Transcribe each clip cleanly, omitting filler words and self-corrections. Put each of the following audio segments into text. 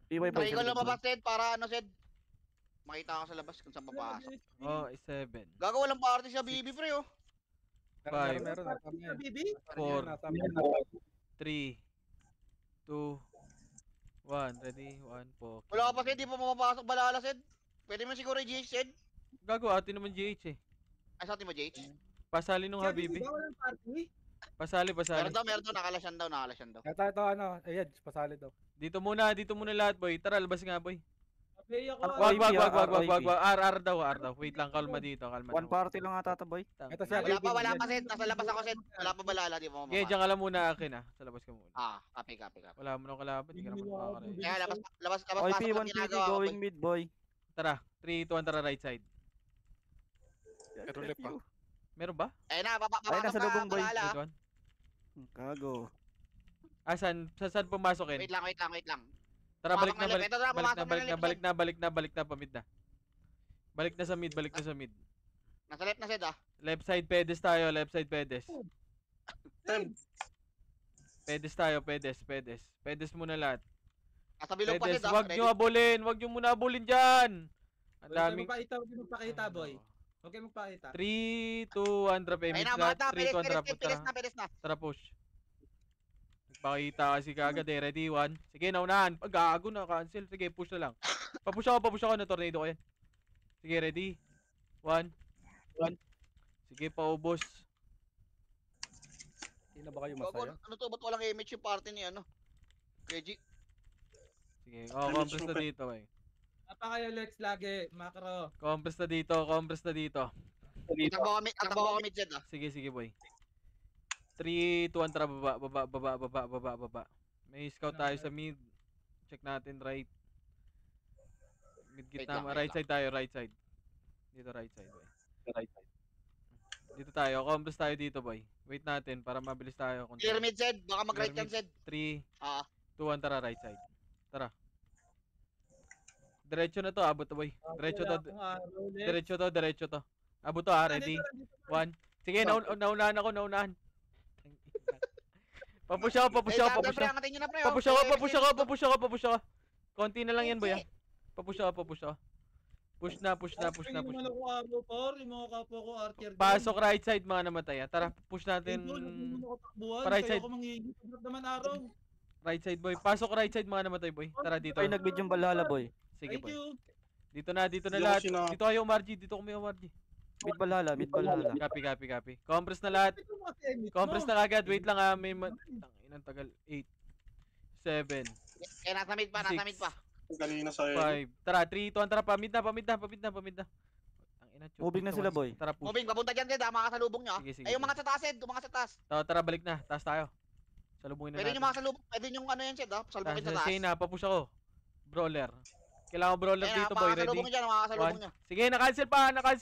PY boy. Try ko lumabas, Sed, para ano, Sed. Makita ko sa labas kung saan papasok. Oh, 7. Gago, walang party sa BB, pre, oh. Five. Meron. Nasa Sa BB? 4, Nasa 3, 2, 1. Ready? 1 po. Wala ka pa, Sed, di pa mapapasok balala, Sed. Pwede mo siguro i-GH, Sed. Gago, atin naman GH eh. Ay, sa atin mo, JH? Pasali nung Sa BB Habibi. ba walang party? Pasali. Meron daw, nakalasyan daw. Ito, ano, ayan, pasali daw. Dito muna lahat, boy. Tara, labas nga, boy. Play ako. Wag. R daw. Wait lang, kalma dito, kalma. One party lang ata to, boy. Ito siya. Wala pa, Sed. Nasa labas ako, Sed. Wala pa balala, di mo Okay, mapapasok. diyan ka lang muna akin ah. Sa labas ka muna. Copy. Wala mo nang kalaban, hindi ka naman makakare. Kaya labas, OP, pasok ang 1 ginagawa ko, going boy. mid, boy. Tara, 3, 2, 1, tara right side. Meron lip pa. Meron ba? Ayun na, papasok Ay, nasa lubong, boy. balala. Wait, one. Kago. Ah, saan pumasokin? Wait lang. Tara, Pumasok na left. Ito na, pumasok na left. balik na, pamid na. Balik na sa mid. Nasa left na, Sed, ah. Left side pedes tayo, Pedes tayo, pedes. Pedes muna lahat. Nasa bilog pa, Pedes, Sed, ah. wag nyo muna abulin dyan. Ang daming... Huwag kayo magpakita, boy. Huwag kayo magpakita. 3, 2, 1, drop Ayun image na, lahat. bata. 3, 2, 1, drop. Pilis na. Tara, push. Nagpakita kasi kagad eh. Ready, 1. Sige, naunahan. Gago na, cancel. Sige, push na lang. Papush ako na tornado ko yan. Sige, ready. 1. Sige, paubos. Hindi na ba kayo Gago, masaya? ano to? Ba't walang image yung party ni, ano? Reggie. Sige, compress na dito eh. Napakayo, Lex, lagi. Macro. Compress na dito. Takbo kami, Sed, ah. Sige, boy. 3, 2, 1, tara, baba. May scout tayo sa mid. Check natin right. Mid gitna, right side tayo, right side. Dito right side, boy. Dito tayo, compress tayo dito, boy. Wait natin para mabilis tayo. Clear mid, Sed. Baka mag-right yan, Sed. 3, Ah. 2, 1, tara, right side. Tara. Diretso na to, abot to, boy. Diretso to. Abot to, ready? 1. Sige, naunahan. Papush ako. Pre, angatin nyo na, pre, oh. Papush ako. Konti na lang yan, boy. Papush ako. Push na. Yung mga ako, par. Yung mga kapwa ko, archer. Pasok right side, mga namatay. Tara, push natin. Right side. Naman araw. Right side, boy. Pasok right side, mga namatay, boy. Tara, dito. Ay, nag-beat yung balala, boy. Sige, Thank boy. you. Dito na lahat. Dito kayo, Margie. Dito kami, Margie. Mid balala. Copy. Compress na lahat. Compress na agad. Wait lang ah. May inang tagal. 8, 7, Nasa mid pa. Kanina sa 5. Tara, 3, 2, 1. Tara, pamid na. Ang ina, Moving na sila, boy. Tara, push. Moving, papunta dyan, Sed, ah. Mga kasalubong nyo, ah. Sige. Ay, yung mga sa taas, Sed. Yung mga sa taas. Tara, balik na. Taas tayo. Salubungin na Pwede natin. yung mga kasalubong. Pwede yung ano yan, Sed, ah. Salubungin sa taas. Sige na, papush ako. Brawler. Kailangan ko brawler dito, boy. Ready? Mga kasalubong nyo. Sige, na-cancel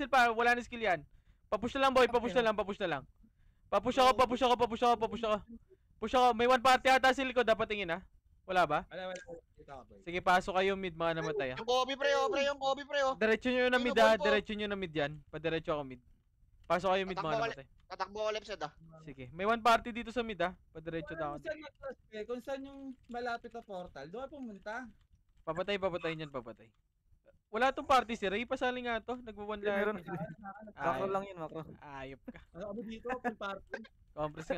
pa. Wala na skill yan. Papush na lang, boy. Papush na lang. Papush ako. Push ako. May one party ata sa likod. Dapat tingin, ha? Wala ba? Wala. Ito ka, boy. Sige, pasok kayo mid, mga namatay, ha? Yung Kobe, pre, oh. Diretso nyo na Sino mid, ball ha? po? Diretso nyo na mid yan. Padiretso ako mid. Pasok kayo mid, mga Tatakbo namatay. Tatakbo ko left, Sed, ah. Sige. May one party dito sa mid, ha? Padiretso na ako. Kung saan yung malapit na portal, doon pumunta. Papatay niyan. Wala tong party si Ray. Pasali nga to. Nagwa-one Meron. lang. Makro lang yun, makro. Ayop ka. Ano kami dito, full party. Compress.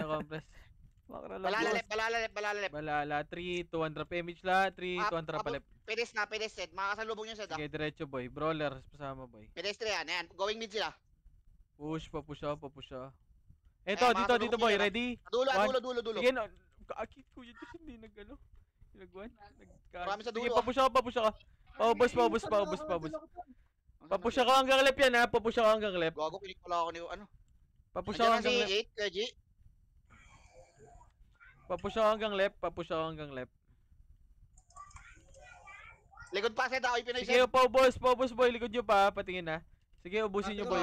Makro lang. Balalep. Balala. 3, 2, 1. Drop image la. 3, 2, 1. Drop palip. Pedes, Sed. Mga kasalubong nyo, Sed, ah. Sige, diretso, boy. Brawler. Pasama, boy. Pedestre yan, ayan. Going mid sila. Papush ako. Ayan, Eto, mga dito, tulong boy. nila. Ready? Dulo. Sige, no. Akit ko yun kasi hindi nag-ano. Marami sa Sige, dulo, papush ako. Paubos. Papush ako hanggang left yan, ha? Papush ako hanggang left. Gago, pinik pala ako ni, ano. Papush ako hanggang left. Si 8, Reggie. Papush ako hanggang left. Likod pa, Sed, ako yung Pinoy, Sige, Sed. paubos, boy. Likod nyo pa. Patingin, ha? Sige, ubusin nyo, boy.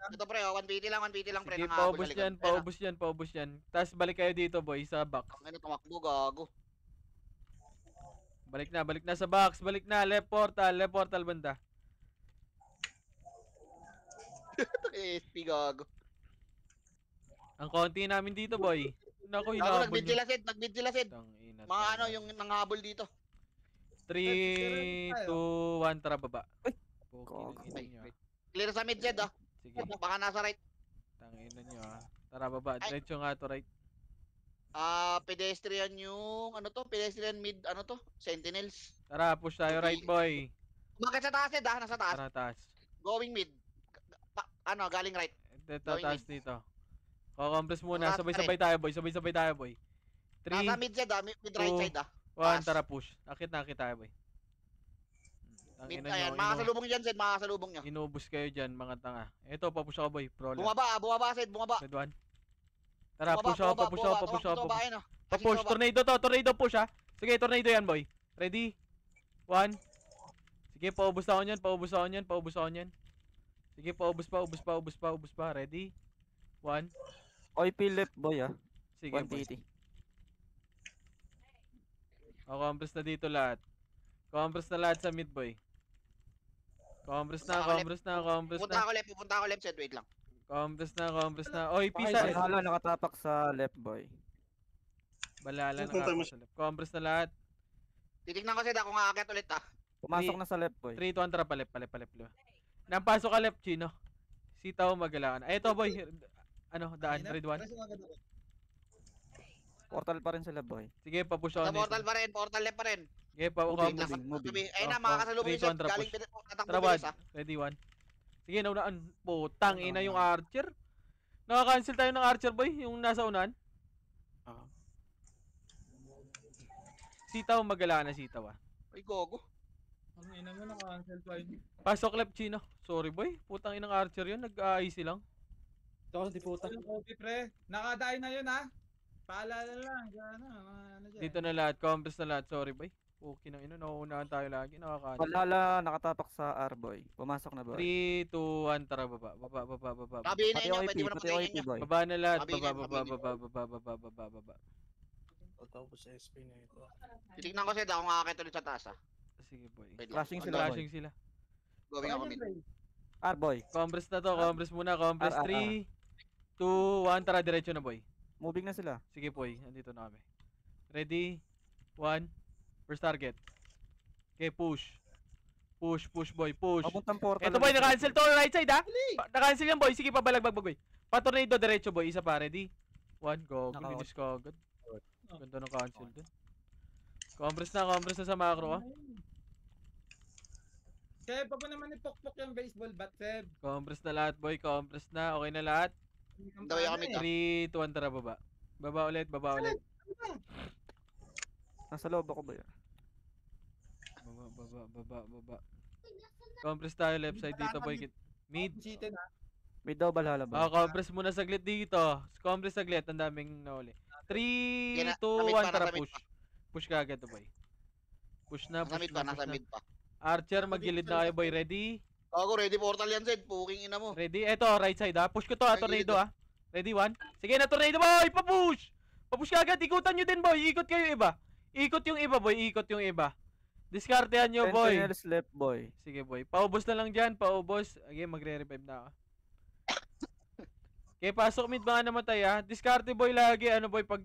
Ito, pre, oh. 1PT lang, pre. Sige, Nakahabol sa likod. paubos yan. Tapos balik kayo dito, boy, sa box. Ano, tumakbo, gago. Balik na sa box. Left portal banda. SP, gago. Ang konti namin dito, boy. Naku, Gago, hinahabol nagbid nyo. sila, Sed. Tangina, Mga ano, yung nanghabol dito. 3, 2, 1, tara baba. Ay! Okay, Gago. ng ina nyo, ah. Clear sa mid, Zed, ah. Sige, Baka nasa right. tangina nyo ah. Tara baba, Ay. diretso nga to right. Pedestrian yung, ano to? Pedestrian mid, ano to? Sentinels. Tara, push tayo right boy. Bakit sa taas, Zed, ah? Nasa taas. Tara taas. Going mid. Galing right. Taas dito. Kukompress muna, Taas pa sabay-sabay tayo boy, sabay-sabay tayo boy. 3, Nasa mid, Zed, ah. Mid right two, side, ah. 1, Taas. tara push. Akit na tayo boy. Mid, Tangina ayan. nyo, Makakasalubong dyan, Zed. Makakasalubong nyo. inubos kayo dyan mga tanga. Eto, papush ako boy, pro lang. Bumaba, Zed. Bumaba. Red 1. Tara, push ako. Bumaba, ayun, ah. Papush, tornado push ha. Sige, tornado yan boy. Ready? 1. Sige, paubos ako niyan. Sige, paubos pa. Ready? 1. OP left boy ah. Sige, boy. 180. Compress na dito lahat. Compress na lahat sa mid boy. Compress na. Pupunta ako left side, wait lang. Compress na. Oy, pisa. Balhala nakatapak sa left boy. Balala Pupunta mo na. Compress na lahat. Titignan ko, Zed, kung aakyat ulit, ah. Pumasok na sa left boy. 3, 2, 1, tara, palep. Nampasok ka left, Chino. Sitaw magalaan. Ay, ito boy. Ano, daan, red 1. Portal pa rin sila boy. Sige, papush Sa ako. portal left pa rin. Sige, Moving. Ayun na, Oh, makakasalubong three, yung two, Zed. one, Galing push. tatakbo Tara, bilis, 1. ah. Ready, 1. Sige, naunaan. Putang ina yung archer. Naka-cancel tayo ng archer boy, yung nasa unahan. Sitaw, magalaan na sitaw ah. Ay, gogo. Ang ina mo, naka-cancel pa yun. Pasok left, Chino. Sorry boy, putang inang archer yun. Nag-easy lang. Ito, di puta. Yung copy, pre. Nakadain na yun, ha? Paalala lang. Ano dyan? Dito na lahat, compress na lahat. Sorry boy. Okay nang ino, nauunahan tayo lagi. Nakakaano. Balhala nakatapak sa R boy. Pumasok na boy. 3, 2, 1, tara baba. Sabihin na Pati inyo, OP, pwede mo na pati patayin OP nyo. boy. Baba na lahat. Mabilis, Baba. Tapos sa SP na ito. Titignan ko, Zed, kung aakyat ulit sa taas, ah. Sige boy. Wait lang. Flashing sila boy. Flashing sila. Going ako mid. R boy. Compress na to, compress muna, compress. Ah, ah, 3, 2, 1, tara, diretso na boy. Moving na sila. Sige boy, andito na kami. Ready? 1. First target. Okay, push. Push boy, push. Papuntang portal. Ito boy, ulit. naka-cancel to, right side ha? Naka-cancel yan boy, sige pabalagbag boy. Patornado diretso boy, isa pa, ready? 1, go, Naka-out. bilis ka agad. Ganda ng cancel dun. Compress na sa macro ka. Seb, pag mo naman ipokpok yung baseball bat, Seb. Compress na lahat boy, compress na, okay na lahat. Daway kami, 3, 2, 1, tara baba. Baba ulit. Nasa loob ako boy. Baba. Compress tayo left side dito boy. Mid. Cheated, ha? Mid daw balhala boy. Compress muna saglit dito. Compress saglit, ang daming nauli. 3, 2, Nasa mid 1, pa, tara nasa mid push. Push ka agad to boy. Push na. Nasa mid pa. Archer, maggilid na kayo boy. Ready? Gago, ready portal yan, Zed. Puking ina mo. Ready? Eto, right side ha. Push ko to ha, Ay, tornado ha. Ready, 1? Sige na, tornado boy! Papush! Papush ka agad, ikutan nyo din boy. Ikot kayo iba. Ikot yung iba. Diskartehan nyo boy. Sentinels left boy. Sige boy, paubos na lang dyan, paubos. Again, magre-revive na ako. Okay, pasok mid ba nga namatay ha? Discarte boy lagi, ano boy, pag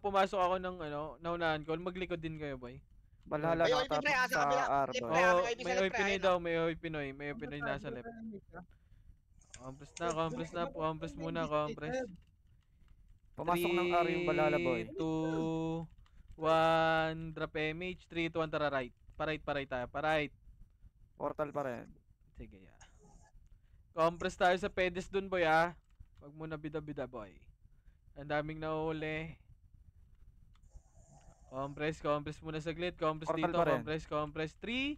pumasok ako ng naunahan call, maglikod din kayo boy. Balhala Ay, OP, nakatapak pre, asa sa kabila. R Left, boy. pre. Oh, may may OP oy sa Pinoy left, daw, may oy Pinoy nasa left. Compress muna. Pumasok ng R yung balhala boy. 2, 1, drop image, 3, 2, 1, tara right. Pa-right tayo, pa-right. Portal pa rin. Sige, yeah. Compress tayo sa pedes dun, boy, ah. Wag mo na bida-bida, boy. Ang daming nahuli. Compress muna saglit. Compress Portal dito, pa rin. compress. 3,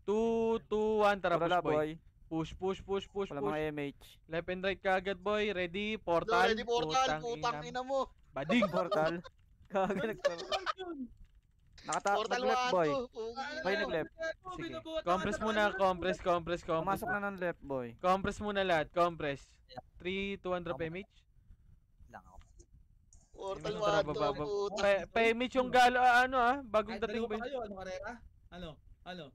2, 1, tara, Wala push, boy. boy. Push. Wala mga MH. Left and right kagad, boy. Ready, portal. Ready portal, putang ina mo. Bading. Portal. Kagad nagportal. Portal Nag-left 1, boy. 2. Boy nag-left. Sige. Compress muna, compress. Pumasok na ng left boy. Compress muna lahat, compress. 3, 2, 1, drop image. Portal Tara, 1, baba. 2. Pa-image yung bagong dating Dalawa boy. pa kayo, ano karera? Ano?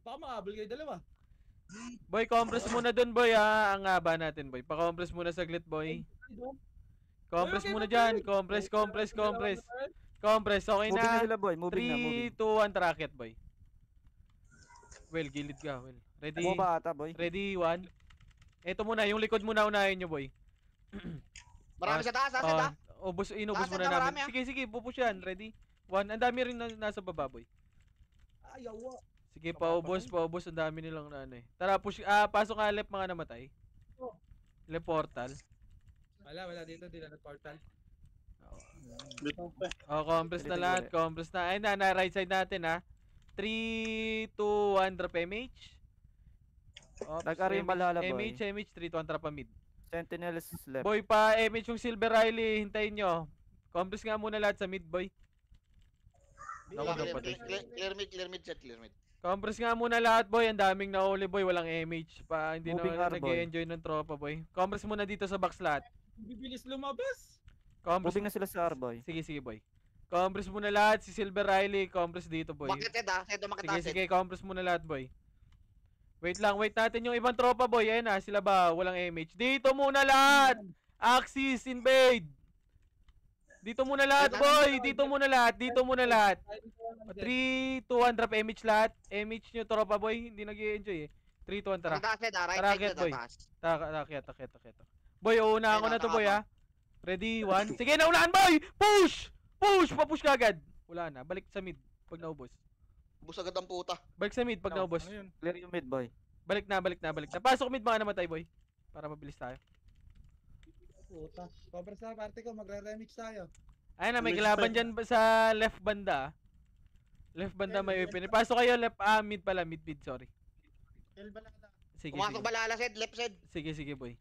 Baka makabal kayo dalawa. Boy, compress muna dun, boy, ha. Ang haba natin, boy. Pa-compress muna saglit, boy. Compress muna dyan. Compress. Compress, okay Moving na na. sila boy. Moving na. 3, 2, 1, tracket, boy. Well, gilid ka, well. Ready? Bumaba ata, boy. Ready, 1. Ito muna, yung likod muna unahin nyo, boy. Marami sa taas, ha, Sed, ha? Inubos Taas muna na, marami, namin. ah. Sige, sige, pupush yan. Ready? 1. Ang dami rin nasa baba, boy. Ayaw. Sige, paubos. Ang dami nilang na ano eh. Tara, push. Pasok ka left mga namatay. Oh. Left portal. Wala dito, di na portal. Dito pa. Compress na Dito, lahat. dito. Compress na. Ayun na, right side natin ha. 3, 2, 1, drop MH. Ops, Nag-ari yung balala, boy. MH, 3, 2, 1, trap pa mid. Sentinels left. Boy, pa MH yung Silver Riley. Hintayin nyo. Compress nga muna lahat sa mid, boy. Naku, napatay. Clear mid, Sed, clear mid. Compress nga muna lahat, boy. Ang daming nahuli, boy. Walang MH pa. Hindi Moving na R, boy. nag-enjoy ng tropa, boy. Compress muna dito sa box lahat. Bibilis lumabas. Compress. Moving na sila sa R, boy. Sige, boy. Compress muna lahat. Si Silver Riley, compress dito, boy. Bakit, Sed, ha? Sed, umakit taas, Sed. Sige, compress muna lahat, boy. Wait natin yung ibang tropa, boy. Ayan na, sila ba? Walang MH. Dito muna lahat! Axis, invade! Dito muna lahat, boy! Dito muna lahat. 3, 2, 1, drop MH lahat. MH nyo, tropa, boy. Hindi nag-i-enjoy eh. 3, 2, 1, tara. Ang taas, Sed, ha? Right Tara, side, akit, Sed, boy. taas. Takit. Boy, uuna ako Ayun, na to, boy, nakakapa. ha. Ready, 1. Sige, naunahan, boy! Push! Papush ka agad. Wala na, balik sa mid pag naubos. Bus agad ang puta. Balik sa mid pag naubos. Ano yun? Clear yung mid, boy. Balik na. Pasok mid mga namatay, boy. Para mabilis tayo. Puta. Cobra sa party ko, magre-remix tayo. Ayun na, may Next kalaban time. dyan sa left banda. Left banda may open. Pasok kayo left, mid pala, mid, sorry. Balala. Sige, Pumasok sige. balala, Sed, left, Sed. Sige, boy.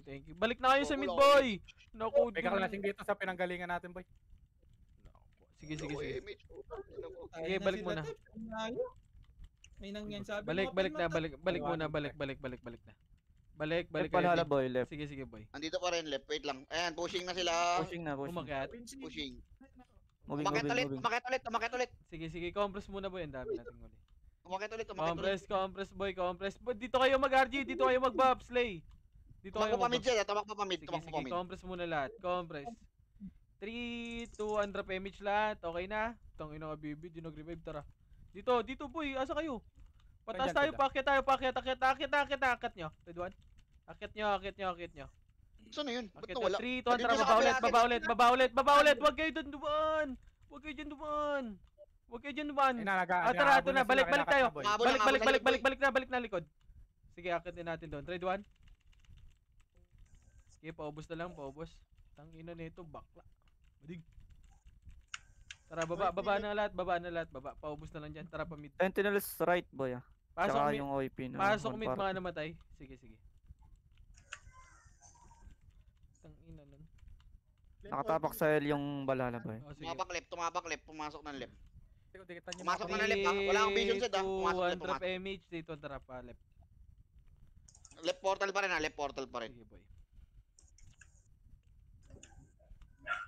Thank you. Balik na kayo sa mid, Wala, boy. Naku, May kaklasing dito sa pinanggalingan natin, boy. Sige. MH, puta. Ina mo. Sige, balik muna. May nangyan sabi. Balik na. Balik muna. Balik na. Balik Left kayo. balala, boy. Left. Sige, boy. Andito pa rin, left. Wait lang. Ayan, pushing na sila. Pushing na, pushing. Umakyat. Pushing. Moving. Umakit ulit. Sige. Compress muna, boy. Ang dami nating huli. Umakit ulit. Compress, boy. Dito kayo mag-RG. Dito kayo mag-bop, slay. Dito kayo Tumakbo pa mid, mag-bop. Sed, ha? Tumakbo pa mid. Sige, Tumakbo pa mid. compress muna lahat. Compress. 3, 2, 1, drop image lahat. Okay na? Tangina ka, baby. Di nag-revive. Tara. Dito, boy. Asa kayo? Pataas Nandyan tayo. sila. Pakyat nyo. Red one. Akyat nyo. Saan na yun? Ba't Akyat nawala? nyo. 3, 2, 1, Andito tara. sa Baba kabila, ulit. Huwag kayo dun dumaan. Huwag kayo dyan dumaan. Tara, ito na. Balik tayo. Habol lang, habol sa likod, boy. Balik na likod. Sige, akit din natin doon. Red one. Sige, paubos na lang. Tangina nito, bakla. Madig. Tara, baba na lahat. Paubos na lang dyan. Tara, pa mid. Sentinels right, boy. Pasok Tsaka mid. yung OIP na. Pasok one mid par. mga namatay. Sige. Tangina nun. Nakatapak sa L yung balala, boy. Oh, sige. Tumabak left. Pumasok ng left. Dikitan niyo Pumasok mga na left, ha? Wala akong vision, Sed, ha? 3, 2, Pumasok 1, left, drop pumasok. MH. Dito, tara pa left. Left portal pa rin, ha? Left portal pa rin. Sige, boy.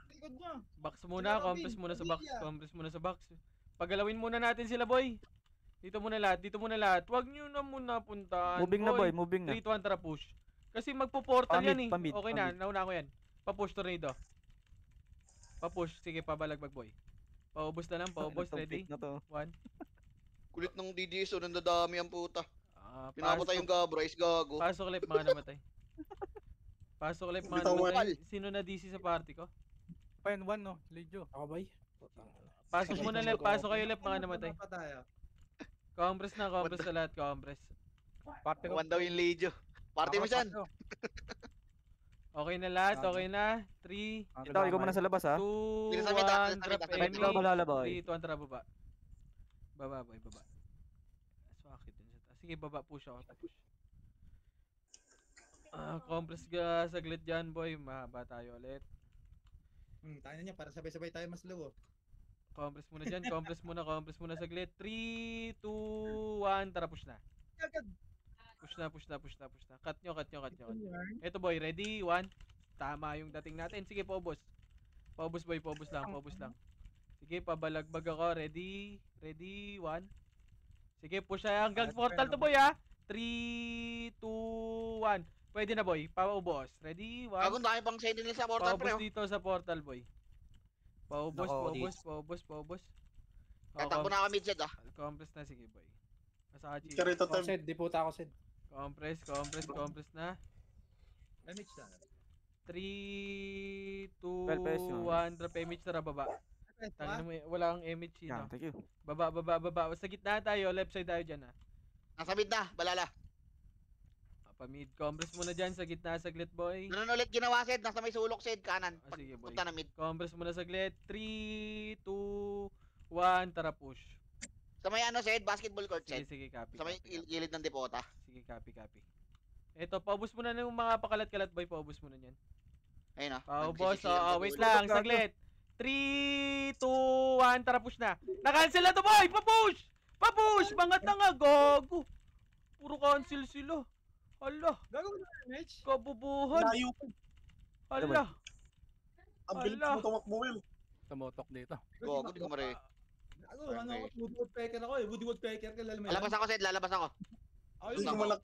Likod nyo. Box muna, compress muna sa box. Pagalawin muna natin sila, boy. Dito muna lahat. Huwag nyo na muna puntaan. Moving na, boy. Moving na. 3, 2, 1, tara push. Kasi magpo-portal Pamid, yan eh. pamid, Okay na, pamid. nauna ko yan. Pa-push tornado. Pa-push, sige, pabalagbag, boy. Paubos na lang, paubos, Itong ready? pick na to. 1. Kulit ng DDS, nandadami ang puta. Pasok, Pinapatay yung Gabrais, gago. pasok left mga namatay. Pasok left mga Bitaw namatay. Sino na DC sa party ko? Pa yun, 1, no? Ledio. Ah, Ako, boy. Pasok muna left, pasok kayo left mga namatay. Pa tayo. Compress na lahat, compress. Party ko. One daw yung Ledio. Party mo siyan. Okay na lahat, okay na. 3, Ikaw muna sa labas, ha? 2, Dito sa mid, 1, sa drop mid, sa mid. Right, ikaw enemy. balala, boy. 3, 2, 1, tara baba. Baba, boy, baba. Swakit din siya. Sige, baba, push ako, push. Compress ka saglit dyan, boy. Mahaba tayo ulit. Tayo na niya, para sabay-sabay tayo mas low. Compress muna dyan, compress muna saglit. 3, 2, 1, tara push na. Agad. Push na. Cut nyo. Eto boy, ready? 1. Tama yung dating natin. Sige, paubos. Paubos boy, paubos lang. Sige, pabalagbag ako. Ready? 1. Sige, push na hanggang portal to boy ha. 3, 2, 1. Pwede na boy, paubos. Ready? 1. Gago, dami pang sentinel sa portal, pre. Paubos dito sa portal boy. Paubos. Tatakbo na kami, Sed, ha? Compress na, sige boy. Asachi. Karito Ako time. Sed, di puta ako Sed. Compress na. Damage na. 3, 12 pesos 2, yun. 1, drop image tara baba. Ito Tangin ah. mo, wala kang image Yan, no. thank you. Baba. Sa gitna tayo, left side tayo dyan ah. Nasa mid na, balala. Pamid, compress muna dyan sa gitna saglit boy. Ganun ulit ginawa, Sed. Nasa may sulok, Sed. Kanan. Ah, sige, boy. Punta na mid. Compress muna saglit. 3, 2, 1, tara push. Sa may ano, Sed, basketball court, Sige, Sed. sige, copy. Sa may copy. gilid ng depota. Sige, copy. Eto, paubos muna ng mga pakalat-kalat boy, paubos muna yan. Ayun, Paubos, nagsisisi lang sa wait dulo. lang, saglit. 3, 2, 1, tara push na. Na-cancel na to boy, papush, bangat na nga, gago. Puro cancel sila. Hala, Gagawin na damage. kabubuhan. Layo pa. Hala, Ang bilis Ala. mo tumakbo, Will. Tumutok dito. Gogo, di ko mare. Ano, ako, Woody Woodpecker ako eh. Woody Woodpecker, kilala mo yan? Lalabas ako, Sed. Lalabas ako. Ayun, Hindi Ako. mo lang.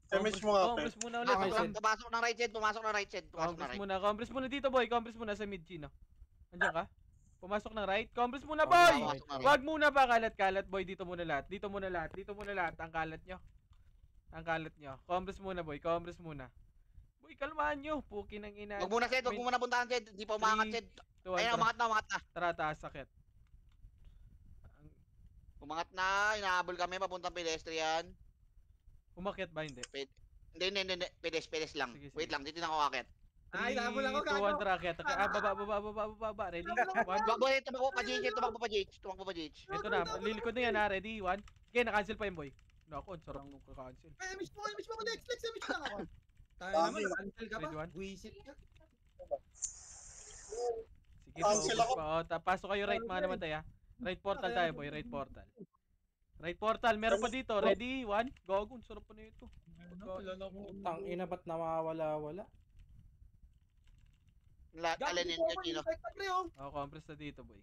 Damage mo nga, Pe. compress muna ulit. Okay, Sed. Pumasok ng right side. Pumasok ng right side. Pumasok ng right. Compress muna dito boy, compress muna sa mid chino. Andiyan ka? Pumasok ng right, compress muna Oh, boy! Pumasok ng right. Wag muna pa kalat-kalat boy, dito muna lahat, ang kalat nyo. Compress muna boy, compress muna. Boy, kalmahan nyo, puki ng ina. Wag muna, Sed. Wag mo muna puntahan, Sed. Hindi pa umangat, Sed. Ayun, umangat na, umangat na. Tara, taas, sakit. Umangat na. Inahabol kami. Papuntang pedestrian. Umakyat ba, hindi? Hindi. Pedes lang. Sige, sige. Wait lang. Dito na ako akit. Ay, nabol ako, 3, 2, gago. 1, tara, akyat. Baba, ready? 1, Tumakbo, tumakbo pa, JH. Tumakbo pa, JH. ito na, lilikod na yan ha, ready? 1. Okay, na-cancel pa yung boy. Naku, ang sarap nung ka-cancel. Ay, damage mo, Lex, damage lang ako. Tayo Dami. naman, cancel ka Ready, pa. one? Buisit ka. Sige, Cancel focus ako. pa. Pasok kayo right mga naman tayo. Right portal tayo boy, right portal. Right portal, meron pa dito. Ready? 1. Gago, ang sarap pa na ito. Ano, lalo ko. Tang ina ba't nawawala-wala? Alin yun, Kino. Oh, compress na dito boy.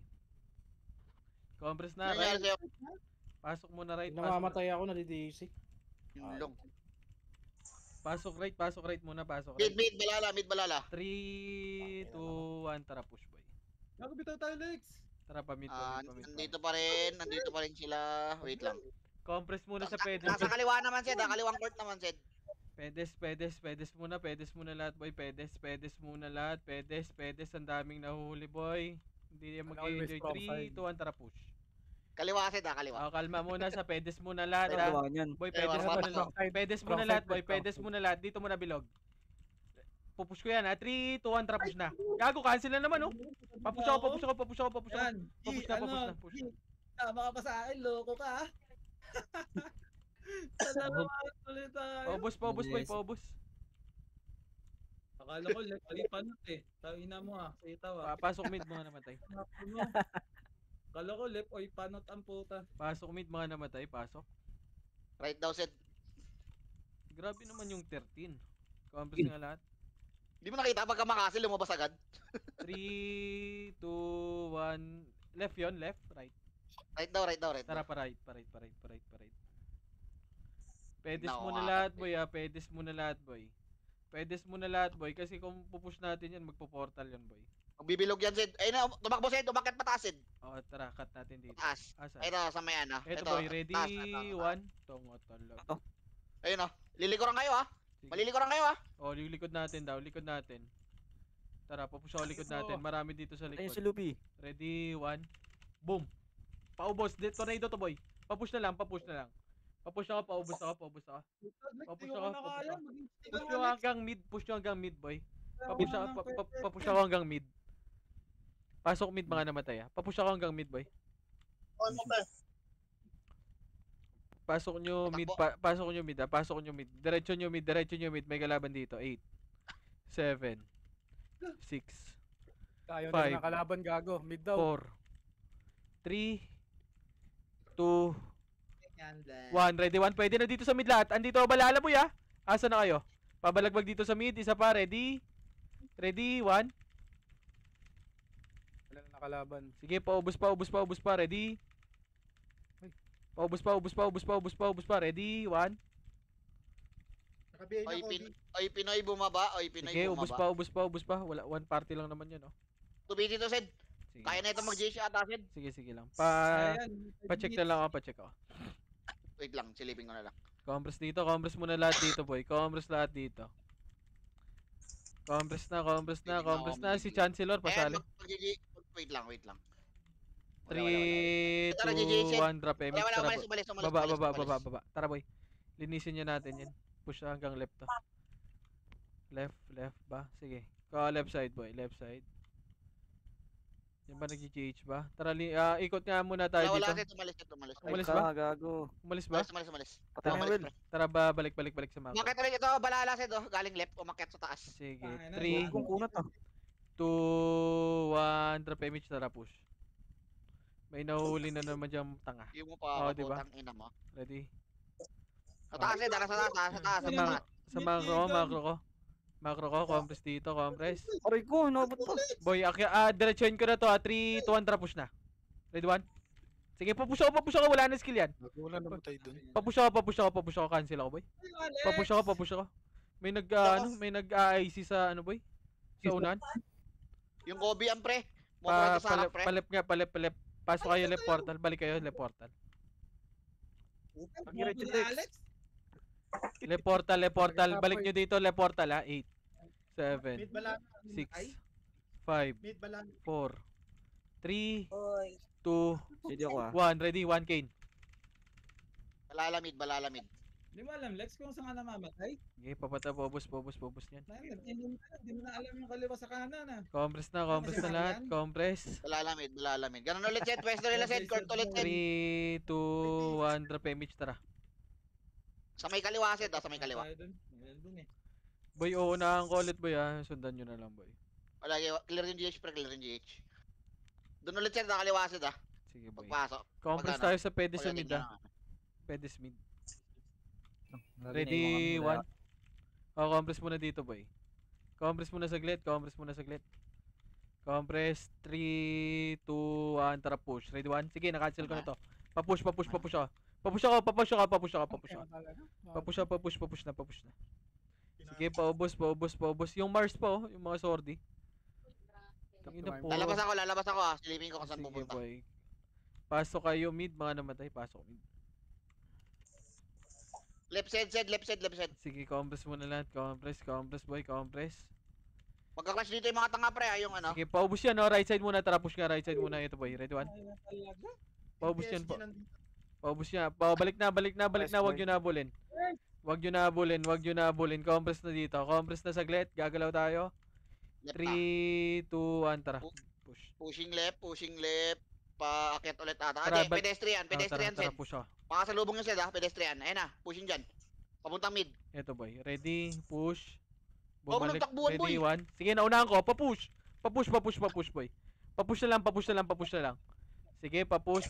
Compress na, Ano nangyari right. sa'yo? Pasok muna right, Namamatay ako, nadidisi. Yun lang. pasok right muna, pasok Mid, right. mid, balala. 3, 2, 1, tara push boy. Gago, bitaw tayo, Lex. Tara pamid. Nandito pa rin sila. Wait lang. Compress muna sa pedes. Nasa kaliwa naman, Sed. Kaliwang court naman, Sed. Pedes muna lahat boy. Pedes muna lahat. Pedes, ang daming nahuhuli boy. Hindi yan mag-enjoy. 3, 2, 1, tara push. Kaliwa, Sed, kaliwa. Oh, kalma muna sa pedes muna lahat Ay, ha. gawa niyan. Boy, Ay, pedes wala muna pa. lahat. Pedes muna Wrong lahat side, boy. wrong Pedes muna lahat. Dito muna bilog. Pupush ko yan ha. 3, 2, 1, tara push na. Gago, cancel na naman oh. Papush ako. Yan. Push na. Tama ka pa sa akin, loko ka. ah. Salamat ulit tayo. Paubos boy, paubos. Akala ko, Lex, alipanot eh. Tawina mo ah, sa itaw ah. Pasok mid mga namatay. Akala ko, left oy panot ang puta. Pasok mid mga namatay, pasok. Right daw, Sed. Grabe naman yung 13. Compress nga lahat. Di mo nakita pagka makasil, lumabas agad. 3, 2, 1. Left yon, left, right. Right daw. Tara pa right. Pedes Nako, muna lahat boy ha, pedes muna lahat boy kasi kung pupush natin yan magpo-portal yan boy. Magbibilog yan, Sed. Ayun na, tumakbo, Sed. Tumakit pataas, Sed. Oh, tara, cut natin dito. Taas. Asa? Ito, sa may ano. Ito boy, ready? taas, 1. Tongo talaga. Ayun o. Lilikuran kayo, ah. Sige. Malilikuran kayo, ah. Oh, likod natin daw, likod natin. Tara, pupush ako likod natin. Marami dito sa Ayun si likod. Lupi. Ready? 1. Boom. Paubos. Tornado to boy. Papush na lang. Papush ako, paubos ako. Papush nyo hanggang mid boy. Papush ako hanggang mid. Pasok mid mga namatay ah. Papush ako hanggang mid boy. Ano, Pe? Pasok nyo mid, pasok nyo mid ah. Pasok nyo mid. Diretso nyo mid. May kalaban dito. 8, 7, 6, Tayo Five. na ng kalaban gago. Mid daw. 4, 3, 2, 1. Ready? 1. Pwede na dito sa mid lahat. Andito ako balala boy ah. Asa na kayo? Pabalagbag dito sa mid. Isa pa. Ready? 1. Wala na kalaban. Sige, paubos pa. Ready? Paubos pa. Ready? 1. Oy, Pinoy bumaba. Sige, ubos pa. Wala, one party lang naman yun, oh. Tubiti to, Sed. Sige. Kaya na ito mag-JC ata, Sed. Sige lang. Pa-check na lang ako, pa-check ako. Wait lang, silipin ko na lang. Compress dito, compress muna lahat dito, boy. Compress lahat dito. Compress na, compress na, Hindi na compress ako na. Si mamimili. Chancellor, pasali. Wait lang, wait lang. 3, Ito na, 2, JJ. 1, drop Wala, image. wala, Tara, umalis. baba. Tara, boy. Linisin nyo natin yan. Push hanggang left to. Left ba? Sige. Left side, boy. Left side. Yan ba nag-GH ba? Tara, ikot nga muna tayo Wala, dito. umalis. Umalis Ka, ba? Gago. Umalis ba? Umalis. Patay na yung Umalis, Will. pre. Tara, balik sa mapa. Umakyat ulit ito, balala Sed, oh. Galing left, umakyat sa taas. Sige. Tangina, 3, Kung kunat ah. 2, 1, drop image. Tara, push. May nahuli na naman dyan tanga. Yung mo pa Oo, ako, diba? putang ina mo. Ready? Sa taas, Sed, sa taas. Sa macro ko, compress dito, compress. Aray ko, nabot pa. Boy, diretsuhin ko na to, 3, 2, 1, tara, push na. Ready, 1? Sige, papush ako, wala na skill yan. Wala na tayo dun. Papush ako, cancel ako, boy. Papush ako. May nag-IC sa, boy? Sa unan. Yung Kobe yan, pre. Mobile sa harap, pre. Palip. Pasok kayo left portal, balik kayo left portal. Pag-diretso Dex. Alex? Left portal, balik nyo dito, left portal ha. 8, 7, Mid bala. 6, Ay, 5, mid bala. 4, 3, 2, Hindi ako ah. 1, ready, 1 Kane. Balalamid. Hindi mo alam, Lex, kung saan ka namamatay? Okay, papata, pobos niyan. Hindi mo na alam yung kaliwa sa kanan, ah. Compress na lahat, compress. Balalamid. Ganun ulit, Sed. Pwesto nila, Sed. Court ulit, Sed. 3, 2, 1, drop image, tara. Sa may kaliwa, Sed, sa may kaliwa. Tayo dun. Meron dun, eh. Boy, uunahan ko ulit, boy, ha. Sundan nyo na lang, boy. Wala, clear yung GH, pre. Doon ulit, Sed, sa kaliwa, Sed, ah. Sige, boy. Pagpasok. Compress Pagano? tayo sa pwede sa mid, ha. Pwede sa mid. Ready, 1. Compress muna dito, boy. Compress muna saglit. Compress, 3, 2, 1, tara, push. Ready, 1. Sige, na-cancel ko na to. Papush ako. Papush na. Sige, paubos. Yung Mars pa, oh. Yung mga sordi. Tangina po. Lalabas ako, ah. Silipin ko kung saan Sige, pupunta. boy. Pasok kayo mid, mga namatay. Pasok mid. Left side. Sige, compress muna lahat. Compress, boy. Magka-clash dito yung mga tanga, pre, ah. Yung ano. Sige, paubos yan, oh. Right side muna. Tara, push nga. Right side muna. Ito, boy. Ready, 1. Ay, talaga? Paubos yan, PSG nandito. paubos yan. Balik na. Huwag nyo na abulin. Compress na dito. Compress na saglit. Gagalaw tayo. Left na. 3, 2, 1. Tara. Push. Pushing left. Paakyat ulit ata. Tara, Hindi, pedestrian, Tara, Sed. push, oh. Makasalubong yung Sed, ah. Pedestrian. Ayun na, pushing dyan. Papuntang mid. Ito, boy. Ready, push. Huwag mo nagtakbuhan, Ready, boy. 1. Sige, naunahan ko. Papush, boy. Papush na lang. Sige, papush.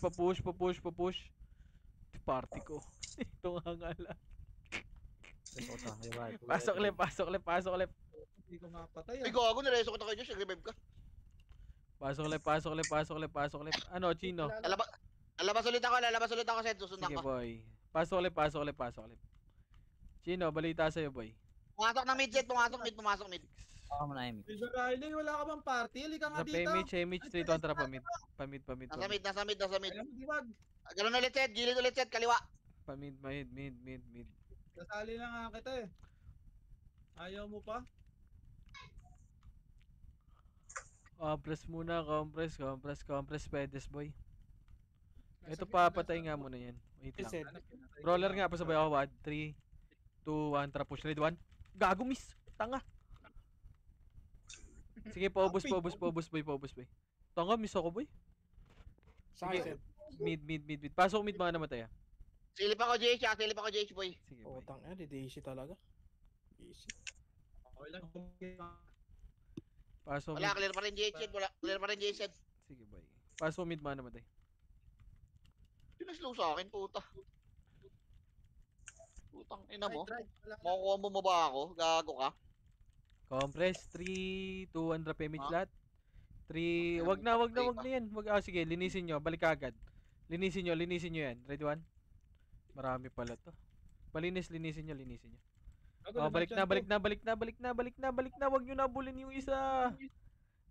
Party ko. Ito nga lang. Pasok left. Hindi ko mapatay, Ay, ah. gago, nireso ko na kayo dyan. Revive ka. Pasok left. Ano, Chino? Lalabas ulit ako, Sed. Susundan Sige, ko. boy. Pasok left. Chino, balita sa'yo, boy. Pumasok na mid, Sed. Pumasok mid. Silver Riley, wala ka bang party? Halika nga Sa dito. image, 3 to tara pamid. Nasa mid. Alam mo, diwag. Ganun ulit, Sed. Gilid ulit, Sed. Kaliwa. Mid. Kasali na nga kita, eh. Ayaw mo pa? Compress muna, compress, pedes, boy. Ito papatay nga muna yan. Wait lang. Sed. Roller nga, pasabay ako, 3, 2, 1, tara push. Ready, 1. Gago, miss. Tanga. Sige, paubos, boy. Tanga, miss ako, boy. Sa Sige. Sed. Mid. Pasok mid mga namatay, ah. Silip ako, GH, boy. Sige, boy. Utang easy talaga. Easy. Okay lang. Pasok Wala, mid. clear pa rin, GH, Sed. Clear pa rin, GH, Sed. Sige, boy. Pasok mid mga namatay. Pinaslow sa akin, puta. Putang ina mo. Right, wala. Makukuha mo ba ako? Gago ka. Compress, 3, 2, 1, drop image Ah. lahat. 3, wag na yan. Sige, linisin nyo, balik agad. Linisin nyo yan. Ready, 1? Marami pala to. Linisin nyo. Ako, Balik naman na. Wag nyo na bulin yung isa.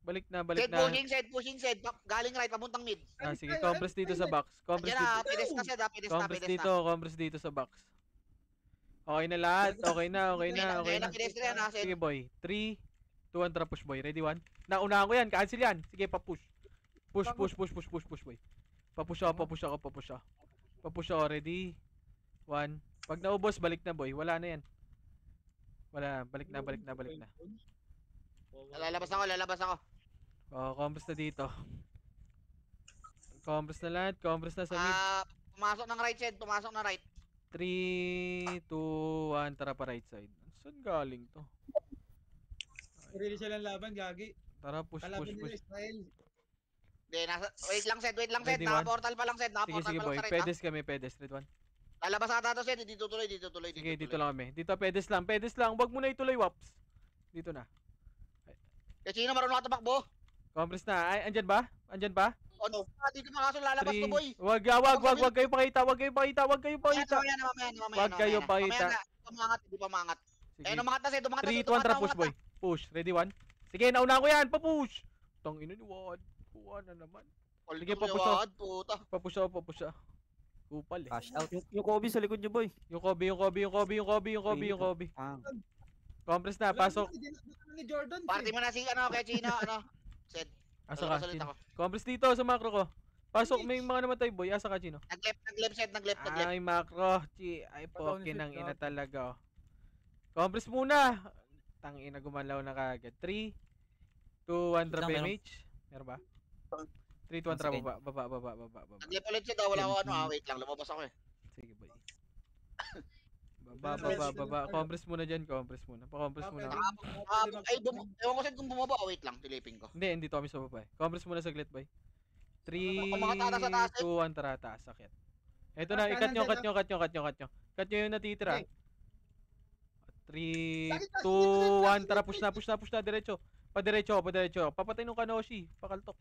Balik na, balik Sed na. pushing, Sed. Galing right, papuntang mid. Sige, compress dito sa box. Compress Diyan dito. na, pides na, Sed, pides na, Compress pides dito, na. compress dito sa box. Okay na lahat. Okay na, okay na, okay na. Pides na yan, ha, Sed. Sige boy. 3, 2, 1, tara push boy. Ready 1? Naunahan ko yan. Cancel yan. Sige, pa-push. Push boy. Papush ako. Papush ako. Ready? 1. Pag naubos, balik na boy. Wala na yan. Wala. Balik na. Lalabas ako. Compress na dito. Compress na lahat. Compress na sa mid. Pumasok ng right, Sed, pumasok ng right. 3, 2, 1. Tara pa right side. Saan galing to? Sarili silang laban, gagi. Tara, push. Kalaban nila Israel. Hindi, wait lang, Sed, Ready, naka-portal pa lang, Sed, Sige, naka-portal sige pa lang boy. sa right, ha. Pedes kami, pedes. Red 1. Lalabas ata to, Sed, dito tuloy. Sige, dito lang kami. Dito, pedes lang. Wag mo na ituloy, Waps. Dito na. Kaya sino marunong tumakbo? Compress na. Ay, andyan ba? O, dito pa kaso lalabas to, 3. boy. Wag kayo pakita. Wag kayo pakita. Wag kayo pakita. Hindi pa mangat. Sige. Eh, umangat na, Sed, umangat na. 3, 2, 1, tara push boy. Push. Ready 1. Sige, nauna ko yan. Pa-push. Tangina ni Wad. Kuha na naman. Sige, papush ako. Puta. Papush ako. Kupal eh. Cash out. Yung Kobe sa likod niyo, boy. Yung Kobe. Ah. Compress na. Pasok. Ni Jordan. Party mo na si, kay Chino, Sed. Asa ka? Ulit Chino? ako. Compress dito sa macro ko. Pasok. May mga namatay boy. Asa ka, Chino? Nag-left, Sed, nag-left. Ay, macro. Ay, pokin ang ina talaga. Oh. Compress muna. Tangina, gumalaw na kagad. 3, 2, 1, drop meron. image. Meron ba? 3, 2, 1, drop. Baba. Nag-left ulit, Sed, wala ko wait lang, lumabas ako eh. Sige, boy. Baba. Compress muna dyan. Pa-compress muna. Ewan ko, Sed, kung bumaba, wait lang, tilipin ko. Hindi to kami sa baba eh. Compress muna saglit, boy. 3, Kumakataas sa taas, 2, 1, tara, taas, sakit. Eto na, ikat nyo. Cut nyo yung natitira. 3, 2, 1, tara, push na, diretso. Padiretso. Papatay nung Kanoshi, pakaltok.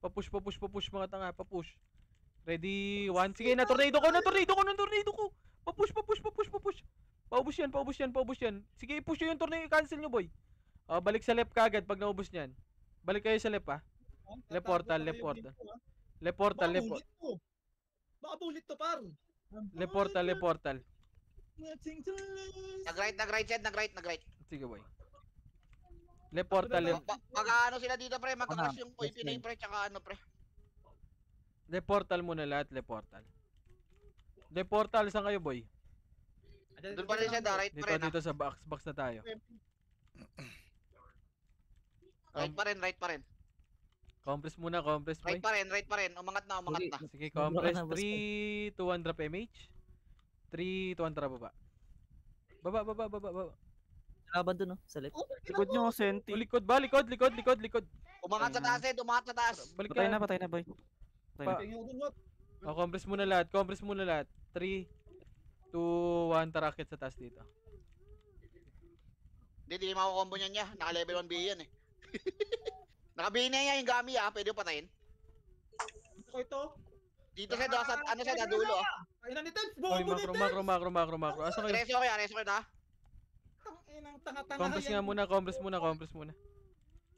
Pa-push mga tanga, pa-push. Ready, 1, sige, na-tornado ko. Pa-push. Paubos yan. Sige, push nyo yung tornado, cancel nyo, boy. Balik sa left kagad pag naubos nyan. Balik kayo sa left, ha. Left portal. Baka bulit to, par. Left portal. Nag-right, Sed, nag-right. Sige, boy. Left portal. Mag-ano sila dito, pre, mag-crash yung Pinay, pre, tsaka pre. Left portal muna lahat, left portal. Saan kayo, boy? Doon pa rin, Sed, right pa rin, Dito sa box na tayo. Right pa rin. Compress muna, boy. Right pa rin. Umangat na. Sige, compress. 3, 2, 1, drop MH. 3, 2, 1, tara, baba. Baba. Laban dun, no? Sa left. Likod niyo, Senti. Likod ba? Likod. Umangat sa taas, Sed, umangat sa taas. Balik Patay ka. na, boy. Compress muna lahat. 3, 2, 1, tara, akit sa taas dito. Hindi makukombo niya. Naka-level 1B yan eh. Naka-B na yan yung Gami, pwede yung patayin. Ito. Dito, Sed, sa dulo, Ayun ni Teds, Oy, bobo ni macro. Asa kayo? Areso ko na. Inang tanga-tanga. Compress nga muna, compress muna.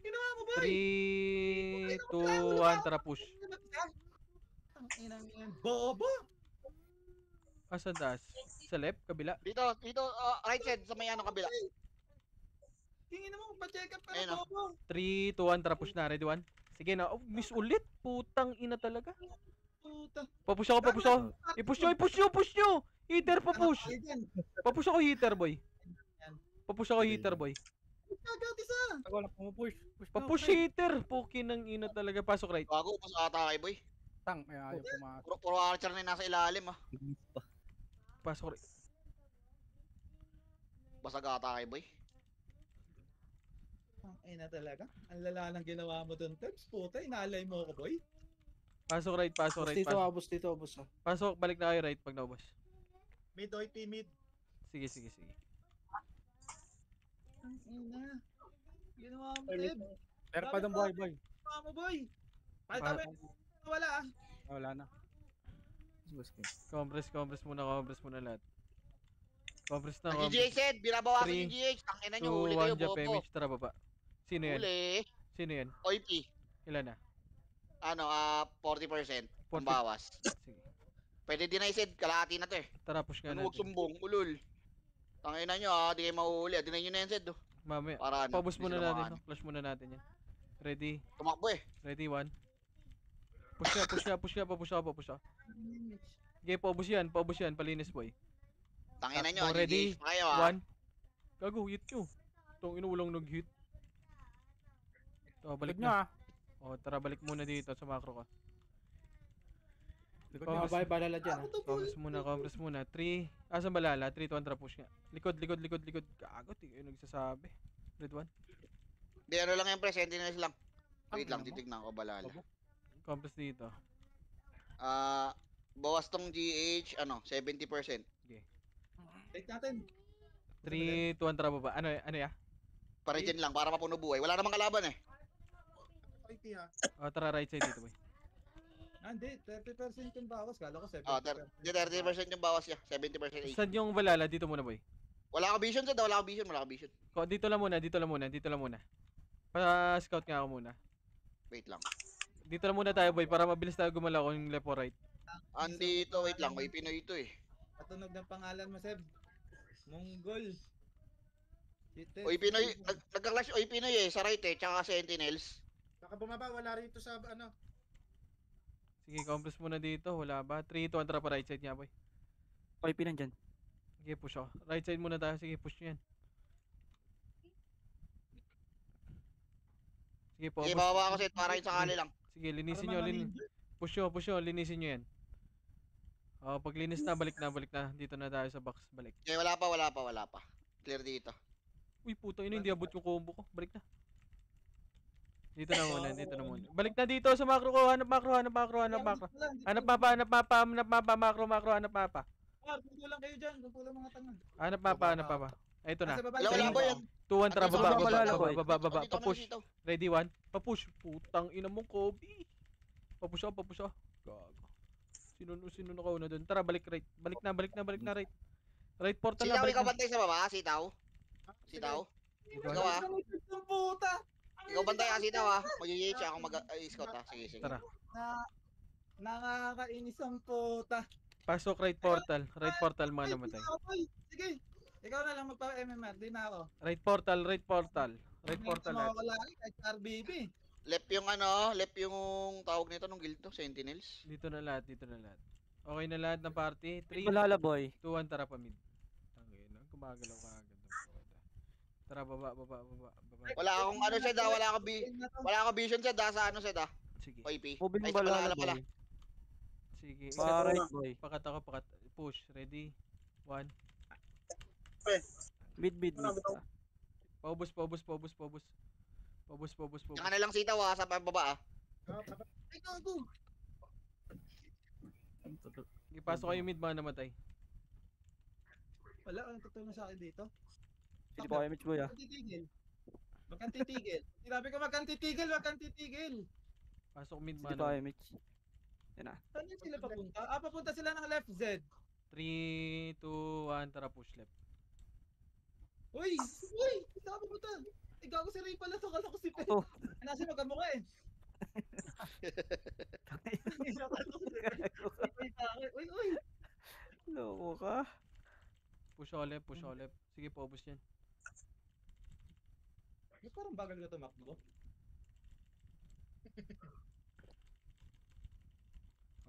Ginawa mo ba? 3, 2, 1, tara, push. Inang yan. Bobo. Asan taas? Sa left, kabila. Dito, right side, sa may kabila. Tingin mo, pa-check up ka Ayun, na, bobo. 3, 2, 1, tara, push na. Ready, 1? Sige na. Oh, miss ulit. Putang ina talaga. Puta. Papush ako. I-push nyo. Heater, papush. Papush ako heater, boy. Kagaw, tisa. Wala pumupush. Papush heater. Pukin ng ina talaga. Pasok right. Bago, pas ata kay boy. Tang, ayaw pumasok. Puro archer na yung nasa ilalim Pasok right. Basag ata kay boy. Ay na talaga. Ang lala ng ginawa mo dun, Tebs. Puta, inalay mo ako, boy. Pasok right. Dito, abos. Pasok, balik na kayo right pag naubos. Mid, oy, mid. Sige. Ang ina. Ginawa mo, Teb. Pero pa doon, boy. Ginawa mo, boy. Palta mo, wala ah. Wala na. Compress muna lahat. Compress na, Ang compress. GGH said, binabawasan 3, yung GH. Tangina 2, nyo, huli kayo, 1, jump bobo. image. Tara, baba. Sino yan? Huli. Sino yan? OIP. Ilan na? 40% ang 40. bawas. Sige. Pwede denied, kalahati na to eh. Tara, push nga Ano huwag natin. sumbong, ulul. Tangina nyo di kayo mahuhuli. Deny nyo na yan, Sed. Mamaya. Para ano, Paubos hindi muna sila natin makaano. to. Flash muna natin yan. Ready? Tumakbo eh. Ready, 1. Push nga. Papush ka. Okay, paubos yan. Palinis, boy. Tangina nyo, Takbo, ready? GGH pa kayo ah. 1. Gago, hit nyo. Itong inuulang nag-hit. Oh, balik Likod nyo na. ah. Oh, tara, balik muna dito sa macro ka. Likod nyo, abay, balala dyan ah. Compress muna. 3. Asan balala? 3 to 1 push nga. Likod. Gago, di kayo nagsasabi. Red 1. Di ano lang yung presente nila lang. Wait Ang lang, ina mo. titignan ko balala. Compress dito. Bawas tong GH, 70%. Take natin. 3 to 1 tara baba. Ano ya? Pa-regen lang, para mapuno buhay. Wala namang kalaban eh. OIP ha. Oh, tara right side dito, boy. Hindi, 30% yung bawas. Kala ko 70%. 30% yung bawas niya, 70% age. Saan yung balala? Dito muna, boy. Wala ka vision, Sed. Wala ka vision. Dito lang muna. Pa-scout nga ako muna. Wait lang. Dito lang muna tayo, boy, para mabilis tayo gumalaw kung left or right. Andito, wait lang. May Pinoy ito eh. Patunog ng pangalan mo, Seb. Mongol. Oy Pinoy, nagka-clash Oy Pinoy eh, sa right eh, tsaka Sentinels. Baka bumaba, wala rito sa Sige, compress muna dito. Wala ba? 3 to 1 tara pa right side nga, boy. OIP nandyan. Sige, push ako. Right side muna tayo. Sige, push nyo yan. Sige, Sige, paubos. bababa ako Sed, para yung sakali lang. Sige, linisin nyo. Push nyo. Linisin nyo yan. Oh, pag linis na, balik na. Dito na tayo sa box. Balik. Okay, wala pa. Clear dito. Uy, puto, hindi abot yung combo ko. Balik na. Dito na muna. Balik na dito sa macro ko. Hanap macro. Hanap mapa. Gusto lang kayo dyan. Gusto lang mga tangan. Hanap mapa. Ito na. Wala ba yan? 2-1 tara, Andito baba. sa balala, boy. Baba. Dito ako Papush. nakikita. Ready, 1. Papush. Putang ina mo, Kobe. Papush ako. Gago. Sino na kauna dun? Tara, balik right. Balik na right. Right portal na, Sitaw, balik ikaw na. bantay sa baba, Sitaw. Ikaw ah. Ang puta! Ikaw bantay Sitaw ah. Mag-GH ako mag-scout ah. Sige. Tara. Nakakainis ang puta. Pasok right portal. Right portal mga namatay. Sige. Ikaw na lang magpa-MMR. Di na ako. Right portal. Right portal Mga natin. kalaki kahit RBB. Left yung tawag nito nung guild to, Sentinels. Dito na lahat. Okay na lahat ng party. 3, Balala, boy. 2, 1, tara pa mid. Tangina, gumagalaw ka agad. Tara, baba. Wala akong Sed ah, wala akong vision Sed ah, sa Sed ah. Sige. OIP. Moving Ay, sa balala, pala. boy. Sige. Pa right, boy. Pakat. Push. Ready? 1. Mid. Paubos. Saka na lang Sitaw ah, sa pababa ah. Ay, gago. Ipasok kayo mid mga namatay. Wala, anong tutulong sa akin dito? Hindi pa kayo, Mitch, boy, ah. Wag kang titigil. Sinabi ko wag kang titigil. Pasok mid Hindi mga pa namatay. kayo, Mitch. Yan na. Saan yun sila papunta? Papunta sila ng left Z. 3, 2, 1, tara push left. Uy! Saan ka papunta? Ikaw ko si Ray pala, so kala ko si Pen. Oh. Nasa magkamukha eh. Uy! Loko ka. Push all left. Sige, paubos yan. Ba't parang bagal na tumakbo?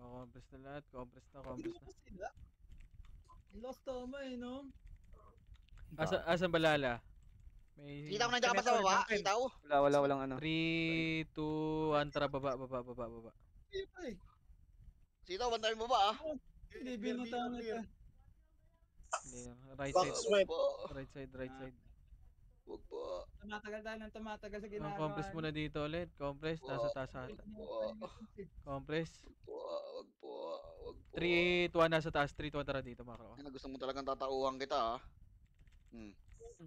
Oh, compress na lahat. Compress na. Hindi mo pa sila. Lost tama eh, no? Asan balala? May Sitaw nandiyan ka pa sa baba, Sitaw. Walang ano. 3, 2, 1, tara baba. Hindi pa eh. Sitaw, bantayan mo ba ah? Hindi binutang ito. Right Box side. swipe. Right side. Wag po. Tumatagal tayo ng tumatagal sa Ang ginagawa. compress muna dito ulit. Compress. Nasa taas ata. Compress. Wag po. 3, 2, 1 nasa taas. 3, 2, 1 tara dito makro. Ano, gusto mo talagang tatauhan kita ah.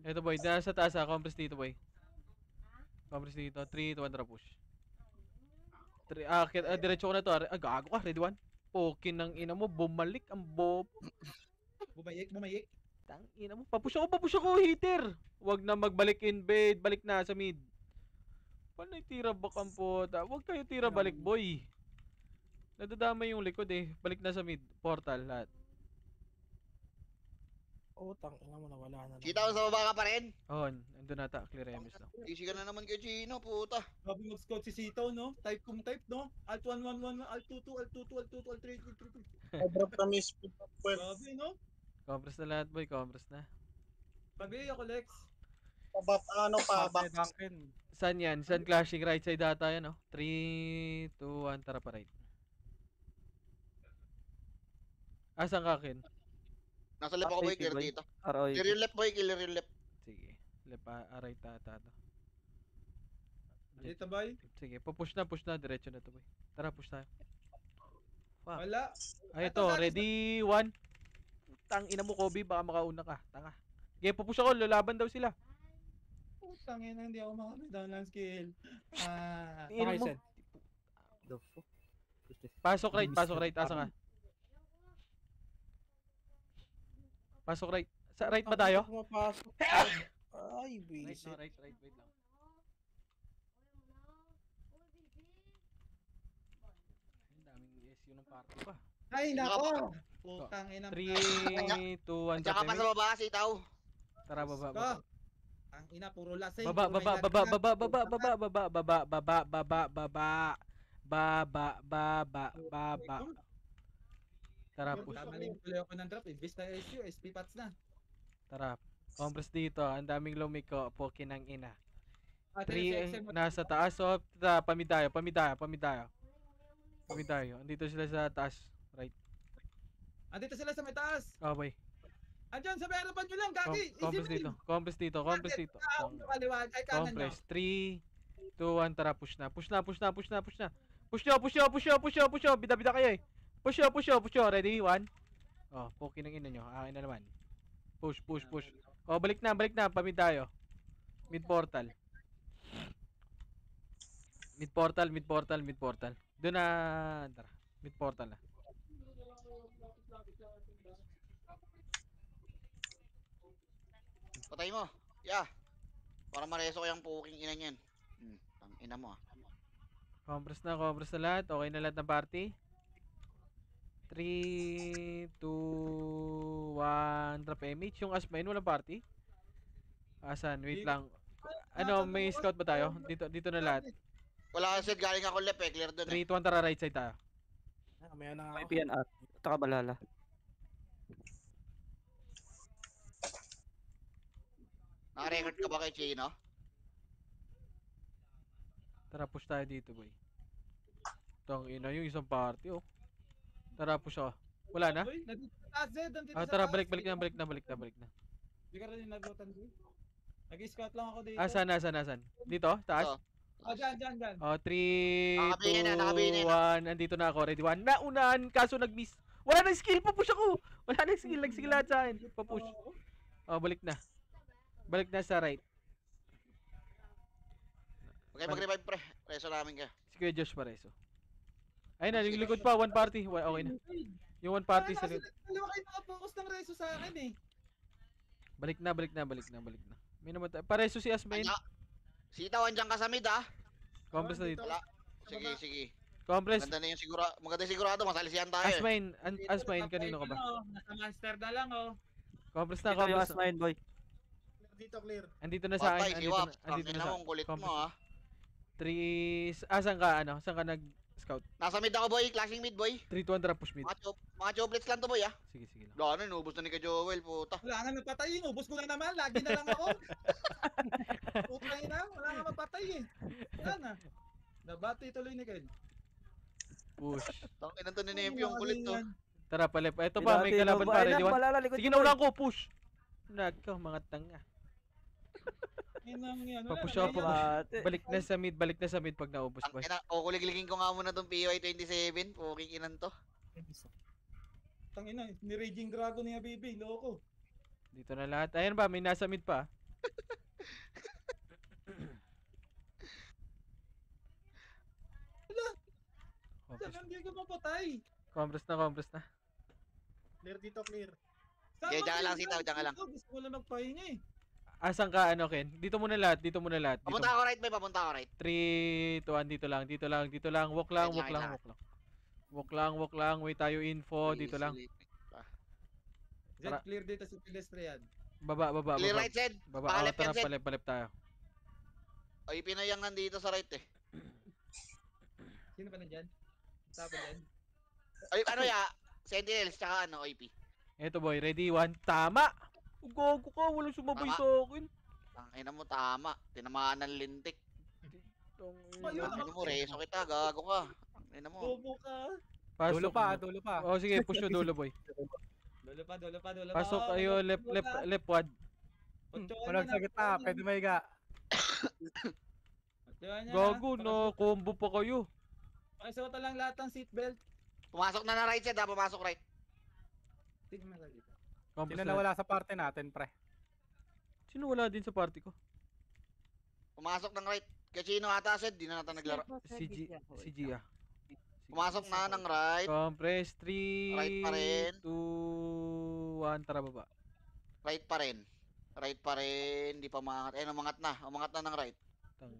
Ito boy. Nasa taas ha. Compress dito boy. Compress dito. 3, 2, 1 tara push. Diretso ko na to. Gago ka. Ready 1. Pokin ng ina mo. Bumalik ang bob. Bumayik. Tang ina mo. Papush ako. Hitter. Wag na magbalik in bed. Balik na sa mid. Paano yung tira back ang puta? Huwag kayo tira balik, boy. Nadadamay yung likod eh. Balik na sa mid. Portal lahat. Tang ina mo nawala na. Kita ko sa baba ka pa rin. On. Andun nata. Clear MS lang. Easy ka na naman kay Gino, puta. Grabe mag-scout si Sitaw, no? Type kung type, no? Alt 111, Alt 22, Alt 22, Alt 22, Alt 3, Drop na miss. Grabe, no? Compress na lahat, boy. Compress na. Pag-i ako, Lex. Pabak. Duncan. Saan yan? Saan clashing? Right side data yan, oh. 3, 2, 1. Tara pa right. Asan ka, Ken? Nasa left ako boy, clear boy. dito. ROI. Clear yung left boy, clear yung left. Sige. Left, right ata to. Dito, boy. Sige, push na. Diretso na to, boy. Tara, push tayo. Fuck. Wala. Ay, Eto, ito. guys. Ready? 1. Tang ina mo, Kobe. Baka makauna ka. Tanga. Okay, pupush ako. Lalaban daw sila. Putang ina, hindi ako makapit-down ng skill. Ah. Ina mo. Sen. The fuck? Pasok right. Asa ka? Pasok right. Sa right ba tayo? Pumapasok. Ay, Right, bisit. no, right. Wait lang. Ang daming SU ng party pa. Ay, nako. Putang ina. 3, 2, 1. Tsaka pa sa baba, Sitaw. Tara, baba. Ang ina, puro lasing. Baba. puro may Baba. Tara, push. Tamaling tuloy ako ng drop. Imbis na SU, SP pats na. Tara. Compress dito. Ang daming lumiko. Pokin ng ina. Ah, 3 3 nasa taas. So, pamid tayo. Andito sila sa taas. Right. Andito sila sa may taas. Oh, boy. Andyan, sa may harapan nyo lang, Gagi. Compress dito. Compress dito. Kaliwan. Ay, kanan nyo. Compress. 3, 2, 1. Tara, push na. Push nyo. Bida kayo eh. Push nyo. Ready? 1. Oh, poki ng ina nyo. Akin na naman. Push. Oh, balik na. Pamid tayo. Mid portal. Doon na. Tara. Mid portal na. Patay mo. Yeah. Para mareso ko yung puking ina niyan. Tang ina mo ah. Compress na lahat. Okay na lahat ng party. 3, 2, 1. Drop image. Yung Asmain, walang party? Asan? Wait lang. Ano, may scout ba tayo? Dito na lahat. Wala kasi galing ako left eh, clear doon 3, eh. 2, 1. Tara, right side tayo. May na nga May ako. PNR. Taka balala. Naka-record ka ba kay Chino? Tara, push tayo dito, boy. Tang ina yung isang party, oh. Tara, push ako. Wala na? Uy, nandito sa taas, Zed. Nandito sa Tara, taas. balik na. Hindi ka rin naglutan, Zed. Nag-scout lang ako dito. Asan? Dito? Taas? Oo. Ah, dyan. Oh, 3, Nakabihina 2, 1. Andito na ako. Ready? 1. Naunahan, kaso nag-miss. Wala na skill, papush ako. Wala na skill, nag-skill lahat sa akin. Papush. Oh, balik na sa right. Okay, mag-revive pre. Reso namin ka. Si Kuya Josh Pareso. Ayun na, yung likod pa, 1 party. Okay na. Yung 1 party sa likod. Dalawa kayo nakapokus ng reso sa akin eh. Balik na. May naman tayo. Pareso si Asmain. Sitaw, andyan ka sa mid ah. Compress na dito. Wala. Sige. Compress. Maganda sigurado, masalisihan tayo eh. Asmain, kanino ka ba? Nasa monster na lang oh. Compress na, Ito yung compress na. Asmain, boy. Dito clear. Andito na sa Patay akin. si Wap. Andito Tangina na sa mo, ang kulit mo Compress. ah. 3, saan ka nag-scout? Nasa mid ako boy, clashing mid boy. 3, 2, 1, push mid. Mga choblets lang to boy ah. Sige lang. Gano'n, inubos na ni ka Joel, puta. Wala nga napatay, inubos ko na naman. Lagi na lang ako. Putay na, wala nga mapatay eh. Wala na. Nabati tuloy ni Ken. Push. Tangina to ni Nempi, ang kulit to. Tara, palep. Ito pa, may kalaban pa. Ready, 1. Sige na, ulang ko, push. Nagka, mga tanga. Papush ako, Balik na sa mid pag naubos, boy. Tangina, kukuligligin ko nga muna tong PY27, puking inan to. Tangina, ni Raging Dragon ni Habibi, loko. Dito na lahat. Ayan ba, may nasa mid pa. Saan hindi ko mapatay? Compress na. Clear dito, clear. Okay, diyan ka lang, Sitaw, diyan ka lang. Gusto ko lang magpahinga eh. Asan ka, ano, Ken? Dito muna lahat, dito muna lahat. Dito. Papunta ako right, may papunta ako right. 3, 2, 1, dito lang, dito lang, dito lang. Walk lang, Wait walk lang, lang, walk lang. Walk lang, walk lang. Wait tayo info, dito lang. Zed, Tara. clear dito sa pedestrian. Baba, baba, Clear baba. right, Zed. Baba, Pakalip yan, tara, Zed. palip tayo. Ay, pinayang nandito sa right eh. Sino pa nandyan? Tapos dyan. Ay, ano ya? Sentinels, tsaka ano, OP. Eto boy, ready, 1, tama! Gago ka, walang sumabay Tama. sa akin. Ang ina mo, tama. Tinamaan ng lintik. Ayun, Ang ina mo, reso kita, gago ka. Ang ina mo. Bobo ka. Pasok. Dulo pa, dulo pa. Oh, sige, push mo dulo, boy. Dulo pa, dulo pa, dulo pa. Pasok kayo, left wad. Walang sa gitna, pwede may ga. Gago, no, combo pa kayo. Pakisuota lang lahat ng seatbelt. Pumasok na na right side, ha? Pumasok right. Tingnan mo dito. Combo Sino na. nawala sa party natin, pre? Sino wala din sa party ko? Pumasok ng right. Kachino ata, Zed. Di na natin naglaro. Si Gia. Pumasok na ng right. Compress 3, Right pa rin. 2, 1, tara baba. Right pa rin. Right pa rin. Di pa umangat. Ayun, umangat na. Umangat na ng right. Tangin.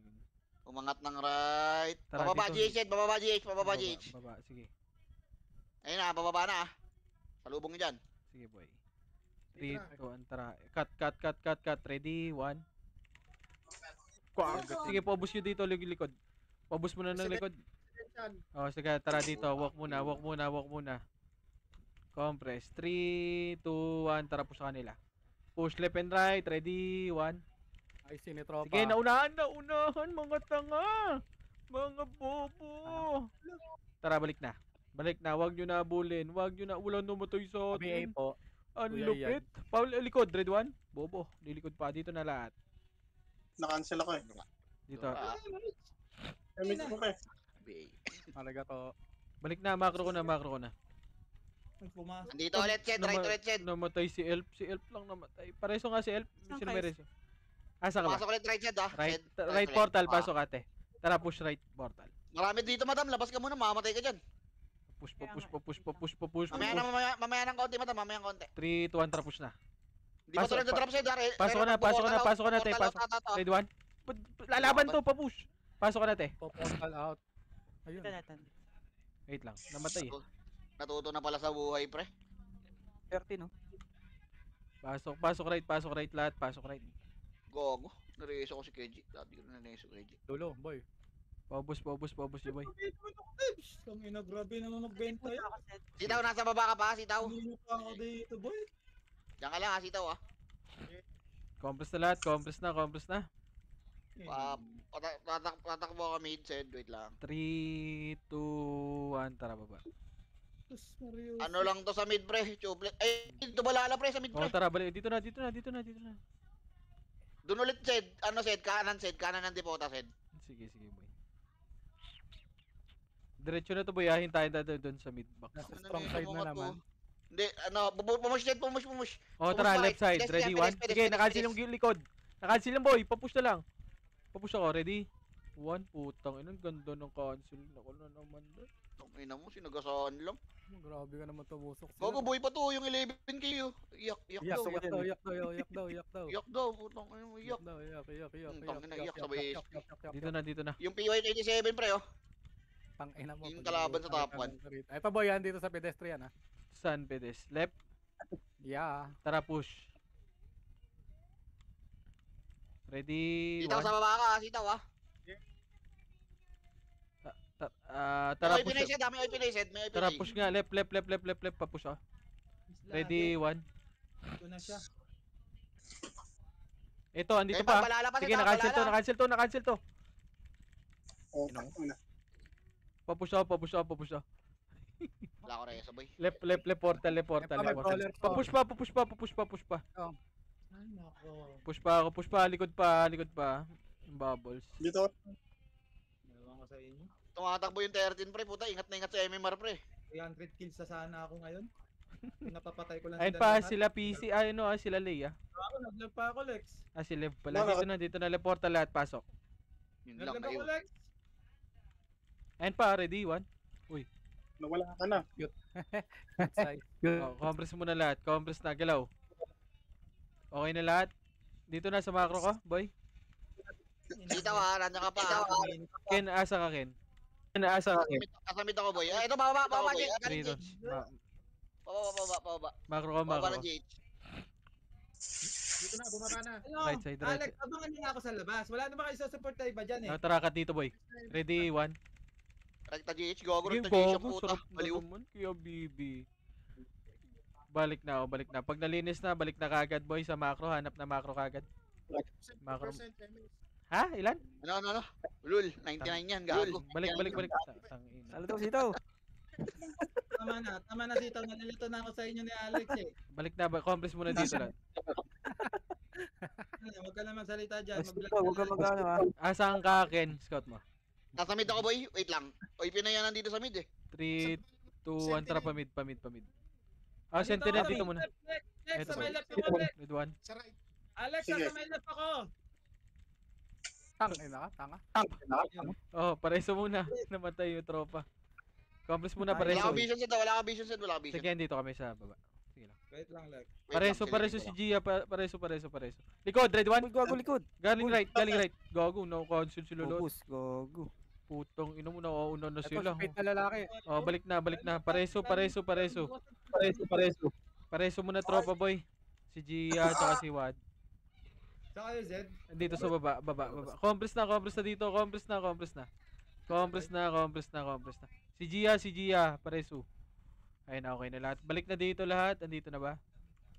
Umangat ng right. Tara, Bababa dito. GH, Zed. Bababa GH. Bababa GH. Baba, sige. Ayun na, bababa na ah. Salubong nyo dyan. Sige boy. 3, 2, 1, tara. Cut. Ready, 1. Sige, paubos nyo dito, likod. Paubos mo na ng likod. Oh, sige, tara dito. Walk muna. Compress. 3, 2, 1, tara po sa kanila. Push left and right. Ready, 1. Ay, sinitropa. Sige, naunahan, mga tanga. Mga bobo. Tara, balik na. Huwag nyo na abulin. Wala namatay sa BA atin. po. Ang Kuya lupit. Paul, likod, red 1. Bobo, lilikod pa. Dito na lahat. Na-cancel ako eh. Dito. Ah, Damage ko pa eh. BA. Malaga to. Balik na, macro ko na. Pumasok. Andito ulit, Zed. Right ulit, Zed. Namatay si Elf. Si Elf lang namatay. Pareso nga si Elf. Sino may reso? Asa ka ba? Pumasok ulit right, Zed ah. Right, Zed. right ulit. portal, Ah. pasok ate. Tara, push right portal. Marami dito, madam. Labas ka muna. Mamamatay ka dyan. Push. Mamaya ng konti, madam. Mamaya ng konti. 3, 2, 1, tara, push na. Di ba Pasok, tuloy na drop, Zed ah? pasok ka na, te. Pasok. Red 1. Lalaban to, papush. Pasok ka na, te. Po-portal out. Ayun. Wait lang, namatay eh. Natuto na pala sa buhay, pre. 30, no? Pasok right lahat, pasok right. Gogo. Nareso ko si Keji. Dati ko na nareso Keji. Dulo, boy. Paubos yung boy. Ang ina, grabe naman magbenta yun. Sitaw, nasa baba ka pa, Sitaw. Hindi pa ako dito, boy. Diyan ka lang ha, Sitaw ah. Compress na lahat, compress na. Tatakbo ka mid, Zed. Wait lang. 3, 2, 1, tara baba. Sus, Mario. Ano lang to sa mid, pre? Chuplet. Eh, dito balala, pre, sa mid, Oh, pre. tara, balik. Dito na. Doon ulit, Zed. Ano, Zed? Kanan ng depota, Zed. Sige, boy. Diretso na to, boy. Hintayin tayo doon sa mid box. Nasa Ano strong na side yung na mga naman. to? Hindi, ano, pumush, Zed. Pumush. Oh, Pupush tara, pa, left side. pedestrian, Ready, 1. pedestrian, Sige, pedestrian, nakancel yung likod. Nakancel lang, boy. Papush na lang. Papush ako, ready? 1, putang ina, ganda ng cancel. Ako na naman doon. Ina mo, sinagasaan lang. Grabe ka naman tumusok. Gogo, buhay pa to, yung 11k yun. Iyak daw. Iyak daw, putang ina mo, iyak. Iyak, sabay Dito na. Yung PY87, pre, oh. Tangina mo. Yung kalaban sa top 1. Ito boy, yan dito sa pedestrian ha. San Pedes. Left. Yeah. Tara, push. Ready, Sitaw, 1. sa baba ka, Sitaw, ah. Tara, May push. OP na may OP na Zed, may OP Tara, na. push nga. Left. Papush ako. Ready, 1. Ito na siya. Ito, andito Eh, pa. balala pa, Sige, Zed, nakancel to. Oh, tangina. Papush ako. Wala ko rin, sabay. Left portal. Papush pa. Ay, nako. Push pa, likod pa. Yung bubbles. Dito. Ewan ko sa inyo. Tumatakbo yung 13, pre, puta, ingat na ingat sa MMR, pre. 300 kills na sana ako ngayon. Napapatay ko lang Ayun sila pa, lahat. sila PC, sila Leia. Ako, naglag pa ako, Lex. Si Lev pala. Dito na, left portal lahat, pasok. Yun lang Naglag na ako, yun. Lex. Ayun pa, ready, 1. Nawala ka na. Compress muna lahat, compress na, galaw. Okay na lahat? Dito na sa macro ko, boy. Sitaw ha, nandiyan ka pa. Ken, asa ka, Ken. Kasamit ako boy. Ito, baba, Jake. Galing Dito. Jake. Pababa. Macro ko, Baba macro na ko. Jake. Dito na, bumaba na. Ano? Right side, right Alex, side. abangan niyo na ako sa labas. Wala na ba kayo sa support na iba dyan eh? Tara ka dito, boy. Ready, 1. Rekta GH, gogo, Game rekta GH go, ang puta. sarap na Baliw. naman. Kuya Bibi. Balik na, balik na. Pag nalinis na, balik na kagad, boy, sa macro. Hanap na macro kagad. Macro. Ha? Ilan? Ano? Lul, 99 yan, gago. Balik. Tangina. Salo sitaw. Tama na Sitaw. Nalilito na ako sa inyo ni Alex eh. Balik na, compress muna dito lang. Huwag ka na magsalita dyan. Sitaw, huwag ka mag-ano ha. Asaan ka, Ken? Scout mo. Nasa mid ako boy, wait lang. Oy, pinayan nandito sa mid eh. 3, 2, 1, tara pamid. Ah, sentinel dito muna. Alex, Eto sa ba? may left ako. Red 1. Alex, Sige. sa may left ako. Tangina ka, tanga. Oh, pareso muna. Namatay yung tropa. Compress muna, Ay, Wala pareso. kang vision set, wala kang vision set, wala kang vision. Sige, dito kami sa baba. Sige lang. Wait lang, Lex. Wait lang, Pareso si silipin ko lang. Gia, pareso. Likod, red 1. Gago likod. Galing right. Gogo, no console si Lolo. Focus, gago. Putong ino mo na una na Ito, sila. speed na lalaki. Oh, balik na. Pareso. Pareso muna tropa boy. Si Gia at saka si Wad. Saka yung Zed. Dito sa baba. Compress na dito. Compress na. Si Gia, pareso. Ayun na, okay na lahat. Balik na dito lahat. Andito na ba?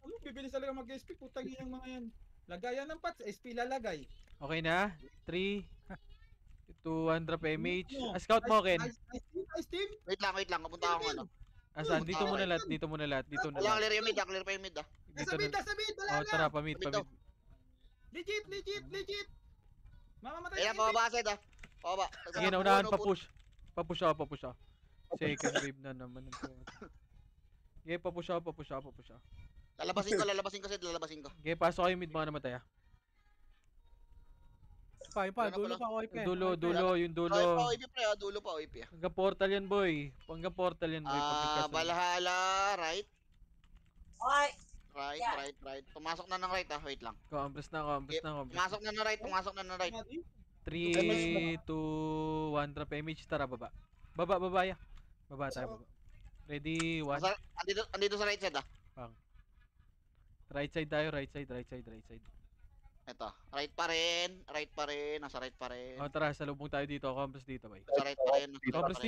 Ano, bibilis talaga mag-SP. Putang yung mga yan. Lagayan ng pots. SP lalagay. Okay na. 3, 2, 1, drop image. Scout mo, Ken. Ice team. Wait lang, kapunta ako ano. Asan? Dito muna lahat. Wala, clear yung mid, clear pa yung mid ah. Dito Nasa mid, na. nasa mid. Wala Oh, na. tara, pamid. Legit. Mamamatay Ayan, na pababa set ah. Pababa. Sige na, unahan, papush. Papush ako. Second wave na naman. Sige, papush ako. Lalabasin ko. Sige, pasok kayo mid mga namatay ah. Pa, dulo pa, okay pa. Dulo, yung Dulo dulo. pa, OIP pre ah, dulo pa, OIP ah. Hanggang portal yan, boy. Valhalla, right. Right. Pumasok na ng right ah, wait lang. Compress na. Pumasok na ng right. 3, 2, 1, drop image. Tara, baba. Baba ya. Baba tayo, baba. Ready, 1. Andito sa right side ah. Right side tayo, right side. Ito, right pa rin, nasa right pa rin. Oh, tara, salubong tayo dito. Compress dito, boy. Nasa right pa rin, Compress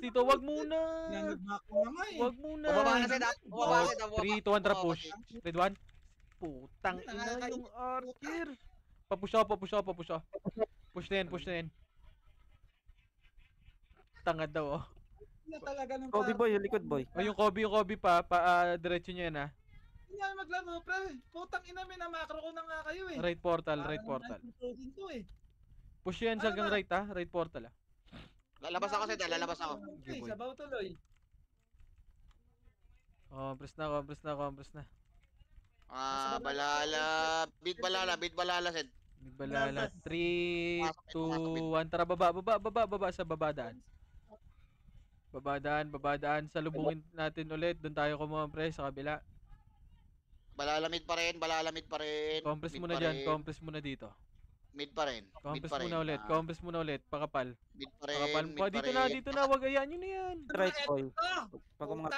dito. Wag muna. Nag-macro na nga eh. Wag muna. Bumaba na set ah, bumaba na set ah. 3, 2, 1, drop push. Red 1. Putang ina yung archer. Papush ako. Push na yan. Tangad daw, oh. Hindi talaga ng Kobe boy, yung likod boy. Oh, yung Kobe pa, diretso niya yan, ah. Hindi nga maglaro, pre. Putang ina, macro ko na nga kayo eh. Right portal. Din to eh. Push yan sa hanggang right, ah. Right portal, ah. Lalabas ako set ah, lalabas ako. Okay, boy. Sabaw tuloy. Compress na. Bid balala set. Balala. 3, 2, 1. Tara, baba sa babadaan. Babadaan. Salubungin natin ulit. Doon tayo kumuha, pre, sa kabila. Balala mid pa rin. Compress Mid muna pa dyan. rin. Compress muna dito. Mid pa rin. Compress muna ulit. Pakapal. Mid pa rin. Pakapal. Dito na. Wag ayaan nyo na yan. Right boy. Pag Puta. umat-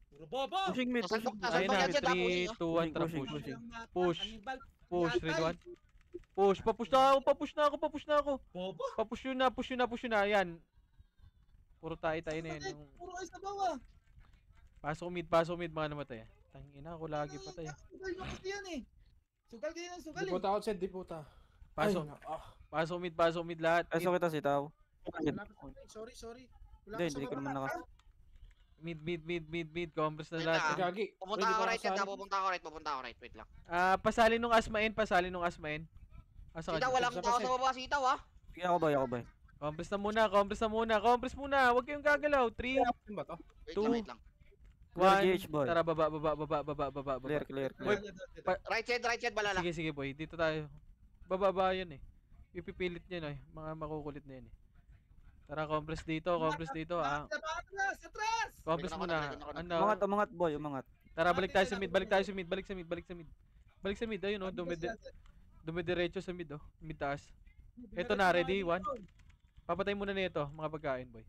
Puro bobo. Pushing mid, Sasandok pushing. na. Ayun na. Sasandok yan, 3, 2, 1. Tara, Pushing. push. Push. Red 1. Papush na ako. Bobo. Papush yun na. Yan. Puro tayo na yan. Puro kayo sa bawa. Pasok mid mga namatay. Tangina ako lagi patay. Sugal mo kasi yan eh. Sugal kayo ng sugal eh. Diputa out set, diputa. Pasok. Pasok mid lahat. Pasok kita sitaw. Sorry. Wala Hindi, ka sa hindi ko baba. naman nakas. Mid. Compress na Wait lahat. lang. Gagi. Pupunta ako right set ah, pupunta ako right. Wait lang. Pasalin nung asmain. Asa ka Sitaw, dyan? walang tao sa baba, sitaw ah. Sige ako boy. Compress muna. Huwag kayong gagalaw. 3, Ano ba to? Wait lang. 1. GH boy. Tara, baba. Clear. Boy, Right side, balala. Sige boy. Dito tayo. Bababa yan eh. Ipipilit niya eh. Mga makukulit na yan eh. Tara, compress dito. Ah. Atras! Compress muna. Umangat boy, umangat. Tara, balik tayo sa mid. Balik sa mid. Ayun oh, Dumidiretso sa mid, oh. Mid taas. Ito na, ready? One. Papatay muna na ito, mga pagkain, boy.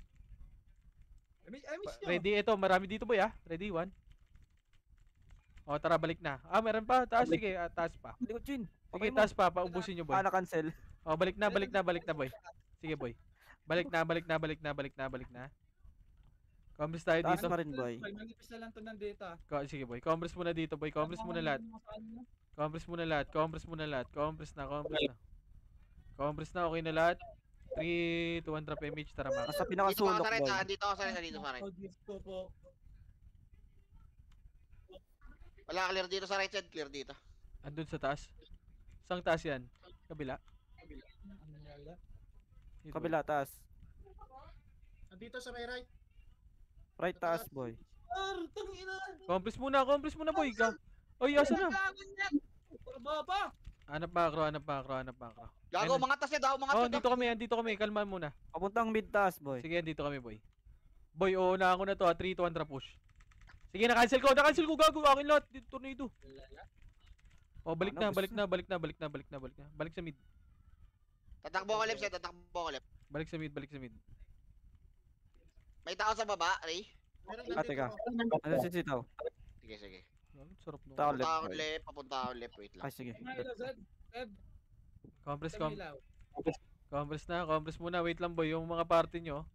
I miss nyo. Ready? Ito, marami dito, boy, ah. Ready? One. O, tara, balik na. Ah, meron pa. Taas, sige. Taas pa. Likod, Chin. Sige, taas pa. Paubusin nyo, boy. Na-cancel. O, balik na, boy. Sige, boy. Balik na. Commerce tayo Taas dito. pa rin, boy. Manipis na lang to ng data. Sige, boy. Commerce muna dito, boy. Commerce muna lahat. Compress na. Compress na, okay na lahat. 3, 2, 1, drop image, tara mga. Nasa Dito pinakasulok, ako sa red, boy. dito ako sa red, dito sa red. Oh, Diyos ko po. Wala, clear dito sa right side, clear dito. Andun sa taas. Saan taas yan? Kabila? Ano yala? Dito. Kabila, taas. Nandito sa may right. Right taas, boy. Tangina. Compress muna, boy. Oy, asa na? Baba. Hanap macro. Gago, mga tas daw, mga Oh, tas. andito kami. Kalma muna. Papuntang mid taas, boy. Sige, andito kami, boy. Boy, na ako na to, 3, 2, 1, push. Sige, na-cancel ko, gago. Akin lahat, dito, tornado. Oh, balik na. Balik sa mid. Tatakbo ko left side, tatakbo ko left. Balik sa mid. May tao sa baba, Ray. Teka. Ano si Sitaw? Sige. Sarap no. Tao Papunta ako left, boy. left, papunta ako left, wait lang. Ay, sige. Compress Ilaw. muna. Wait lang, boy. Yung mga party nyo.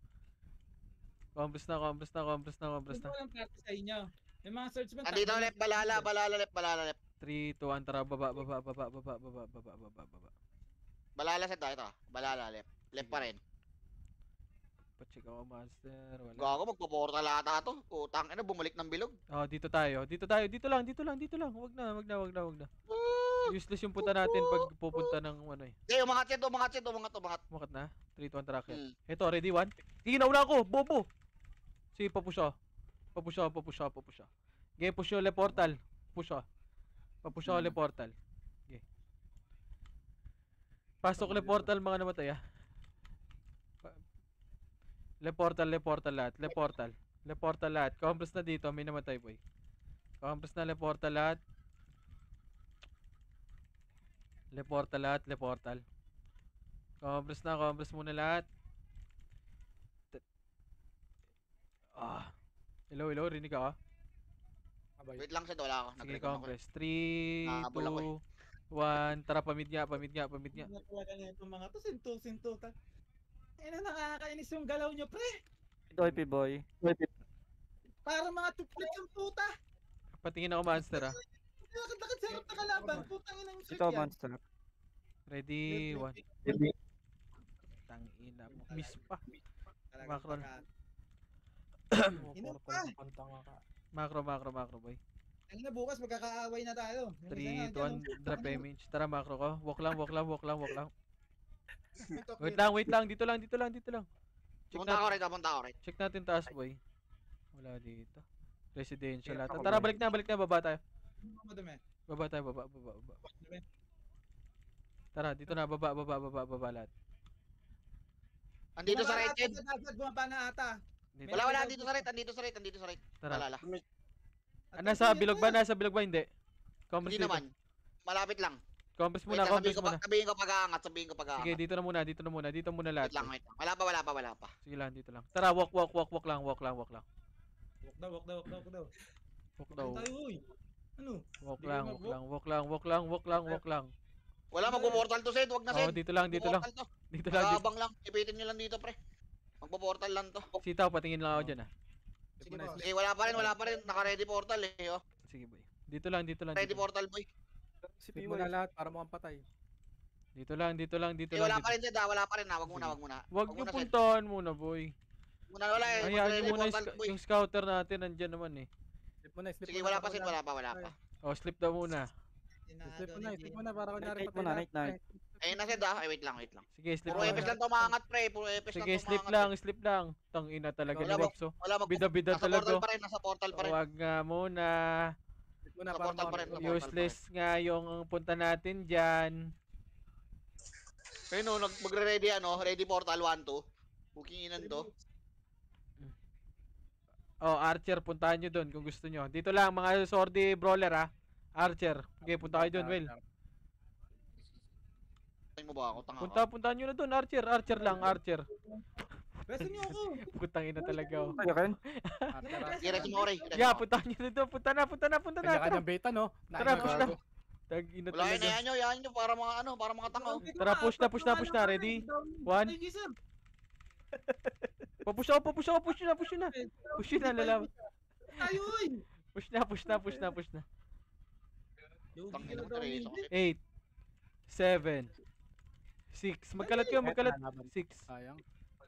Compress na. Ito walang party sa inyo. May mga search man. Andito left, balala left. 3, 2, 1, tara, baba. Balala sa tayo, ito. Balala left. Left pa rin. Pacheck ako, master. Wala. Gago, magpo-portal ata to. Utang, bumalik ng bilog. Oh, dito tayo. Dito lang. Wag na. Useless yung punta natin pag pupunta ng ano eh. Umangat. Umakat na. 3, 2, 1, tara. Hmm. Ito, ready, 1. Sige, nauna ako. Bobo. Sige, papush ako. Okay, push yung le portal. Papush ako le portal. Okay. Pasok le portal, mga namatay ah. Le portal lahat. Compress na dito, may namatay, boy. Compress na le portal lahat. Compress muna lahat. Hello, rinig ka? Wait lang, Sid, wala ako. Sige, Nag-recon ako. compress. 3, Habol ako 2, 1, tara, pamid nga. Ano talaga nito mga to, sinto. Nakakainis yung galaw nyo, pre. Doypi, boy. Para mga tuplik yung puta. Patingin ako, monster ah. Lakad sa harap na kalaban. Putang ina yung Ikaw, search yan. monster. Ready, 1. Tangina mo. Miss pa. Macro. Ina pa. Macro, boy. Ang na bukas magkakaaway na tayo. 3, 2, 1, drop image. Tara, macro ko. Walk lang. Wait lang. Dito lang. Pupunta ako right. Check natin taas, boy. Wala dito. Residential Hirap lahat. ako, Tara, boy. balik na. Baba tayo. Madumi. Baba. Tara, dito na. Baba lahat. Andito sa right side. Bumaba na ata. Dito. Wala, andito sa right. Tara. Balala. Nasa bilog ba? Hindi. Compress Hindi dito. naman. Malapit lang. Compress Wait muna, lang, compress muna. sabihin ko pag-aangat. Sige, dito na muna. Dito muna lahat. Wait lang. Wala pa. Sige lang, dito lang. Tara, walk lang. Walk daw. Walk daw. Tayo, uy. Ano? Walk lang. Wala, magpo-portal to, Sid. Wag na, Oh, Sid. dito lang. Magpo-portal to. Dito. Magabang lang. Ipitin nyo lang dito, pre. Magpo-portal lang to. Sitaw, patingin lang ako dyan ah. Sige, boss. Eh, wala pa rin. Naka-ready portal eh. Oh. Sige, boy. Dito lang. Ready portal, boy. Hit mo na lahat para mukhang patay. Dito lang. Eh, wala pa rin, Sid. Wala pa rin. Wag muna. Wag Wag niyo muna, Sid. puntahan muna, boy. Wala eh. Hayaan Mag-ready niyo muna portal, boy. yung scouter natin. Nandyan naman eh. Slip mo na. Sige, wala pa, Sid. Wala pa. Oh, slip daw muna. Slip mo na para kunyari Night patay muna, lahat. night. Ayun na, Sid. Ay, wait lang. Sige, slip Puro epes muna. lang to maangat, pre. Puro epes lang Sige, to slip maangat. lang. Tangina talaga ni Wala, Wapso. Wala, Bida-bida nasa talaga. portal pa rin. Wag nga muna. Slip mo na Sa para portal pa rin. mukhang Useless nga yung punta natin dyan. Pero no, magre-ready ready portal 1, 2. Booking inan to. Oh, Archer, puntahan nyo doon kung gusto nyo. Dito lang, mga Swordy Brawler ah. Archer. Okay, punta kayo doon, Will. mo ba ako? Tanga Puntahan nyo na doon, Archer. Archer lang, Archer. Beso niyo ako. Putang ina talaga, oh. Tayo, Ken. Diretso mo, Ray. Yeah, puntahan nyo na doon. Punta na. Kanya Tara, kanyang beta, no? tara, push na. Tag-ina Wala talaga. yan nyo, para mga ano, para mga tanga. oh. Tara, push na. Ready? One. Ay, sir. Push na, lalaban. Tayo, oy. Push na. Tangin mo, Teresa. 8, 7, 6. Magkalat kayo. 6. Sayang.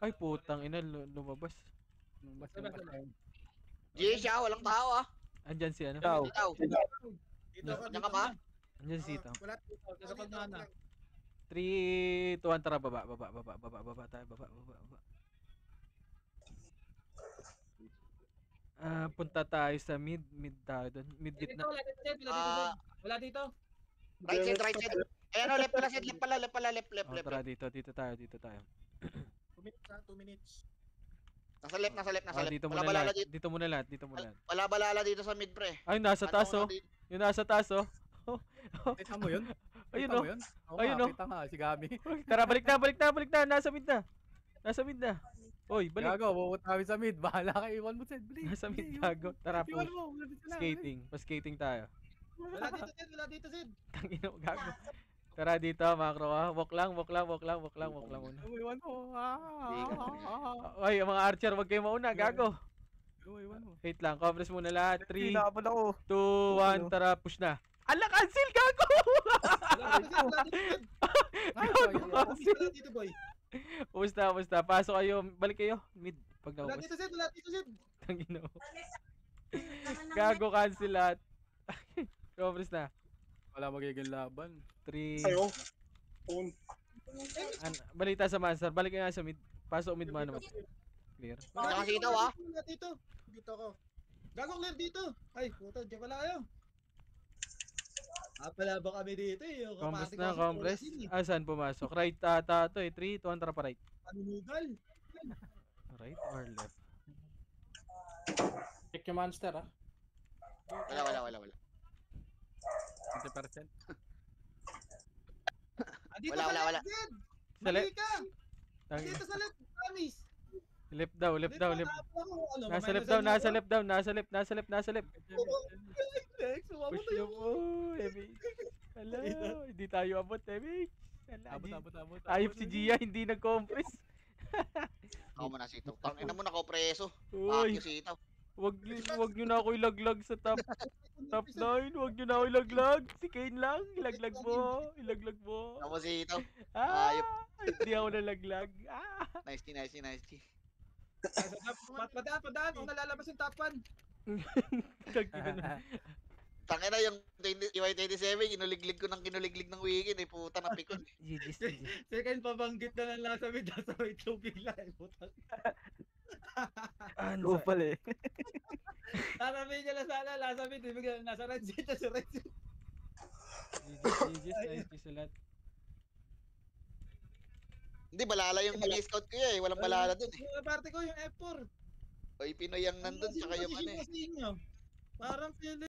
Ay, putang ina, lumabas. Basta tayo. G siya, walang tao ah. Andyan si ano? Ciao. Ikaw, Dito ako. Diyan ka ba? Andyan si Tito. Wala. Sa pagmana. 3, 2, 1, tara, baba tayo, baba. Punta tayo sa mid tayo doon. Mid gitna. Wala dito. Right side. Ayan o, left pala, left. Tara, dito tayo. 2 minutes ha, 2 minutes. Nasa left. Dito Wala muna balala lahat. dito. Dito muna lahat. Wala balala dito sa mid, pre. Ay, nasa taas, oh. Yung nasa taas, oh. Kita mo yun? Ayun, Kita oh. mo yun? Oo Ayun, nga, oh. kita nga, si Gami. Tara, balik na. Nasa mid na. Oy, balik. Gago, pupunta kami sa mid. Bahala ka, iwan mo, Sed. Bilis. Nasa mid, Bilis, gago. Tara, Iwan push. mo, malapit ka na, Skating tayo. Wala dito, Sid. Tangina mo, gago. Tara dito, macro, ah. Walk lang muna. Iwan mo. Ay, mga archer, wag kayo mauna, gago. Iwan mo. Wait lang, compress muna lahat. 3, Pinakapal ako. 2, 1, tara, push na. Ala, cancel, gago! Wala dito, boy. Pusta. Pasok kayo, balik kayo. Mid, pag Wala naubos. dito, Sid. Tangina mo. Gago, cancel lahat. Compress na. Wala magiging laban. 3, Ayo. Phone. balita sa Mansar, balik nga sa mid. Pasok mid man naman. Clear. Wala kasi daw, ah. Wala dito. Dito ako. Gago clear dito. Ay, puta, diyan pala kayo. Pala ba kami dito eh. Yung Compress kapatid na, ko, compress. wala din eh. Saan pumasok? Right ata to eh. 3, 2, 1, tara pa right. Panunugal. Right or left? Check yung monster, ha? Wala. 20%. Andito Wala. sa left, Sid. Sa left? Mali ka. Andito sa left, promise. Left daw. Dito, hanapin ako. Ano, Nasa mamaya left na daw, sa nasa inyo. left daw, nasa left. Next, sumama Push tayo. nyo po, Emi. Hala, hindi tayo abot, Emi. Abot. Ayop si Gia, hindi nag-compress. Ako mo na sitaw. Tangina mo, nakapreso. Uy, Pakyo sitaw. wag nyo na ako ilaglag sa top 9. Wag nyo na ako ilaglag. Si Kane lang, ilaglag mo. Ako sitaw. Ah, hindi ako nalaglag. Ah. Nice G. Padaan. Kung nalalabas yung top 1. Tangina yung 27, kinuliglig ko ng weekend eh. Puta na pikon. Second pabanggit na lang nasa mid. Nasa may tubig lang. Puta. Oo pala eh. Sasabihin niya lang sana. Nasa mid. Nasa red zone. Nasa red zone. Nice sa lahat. Hindi, balala yung scout ko eh. Walang balala dun eh. Yung parte ko yung F4. Oy, Pinoy ang nandun, tsaka yung ano eh. Parang feeling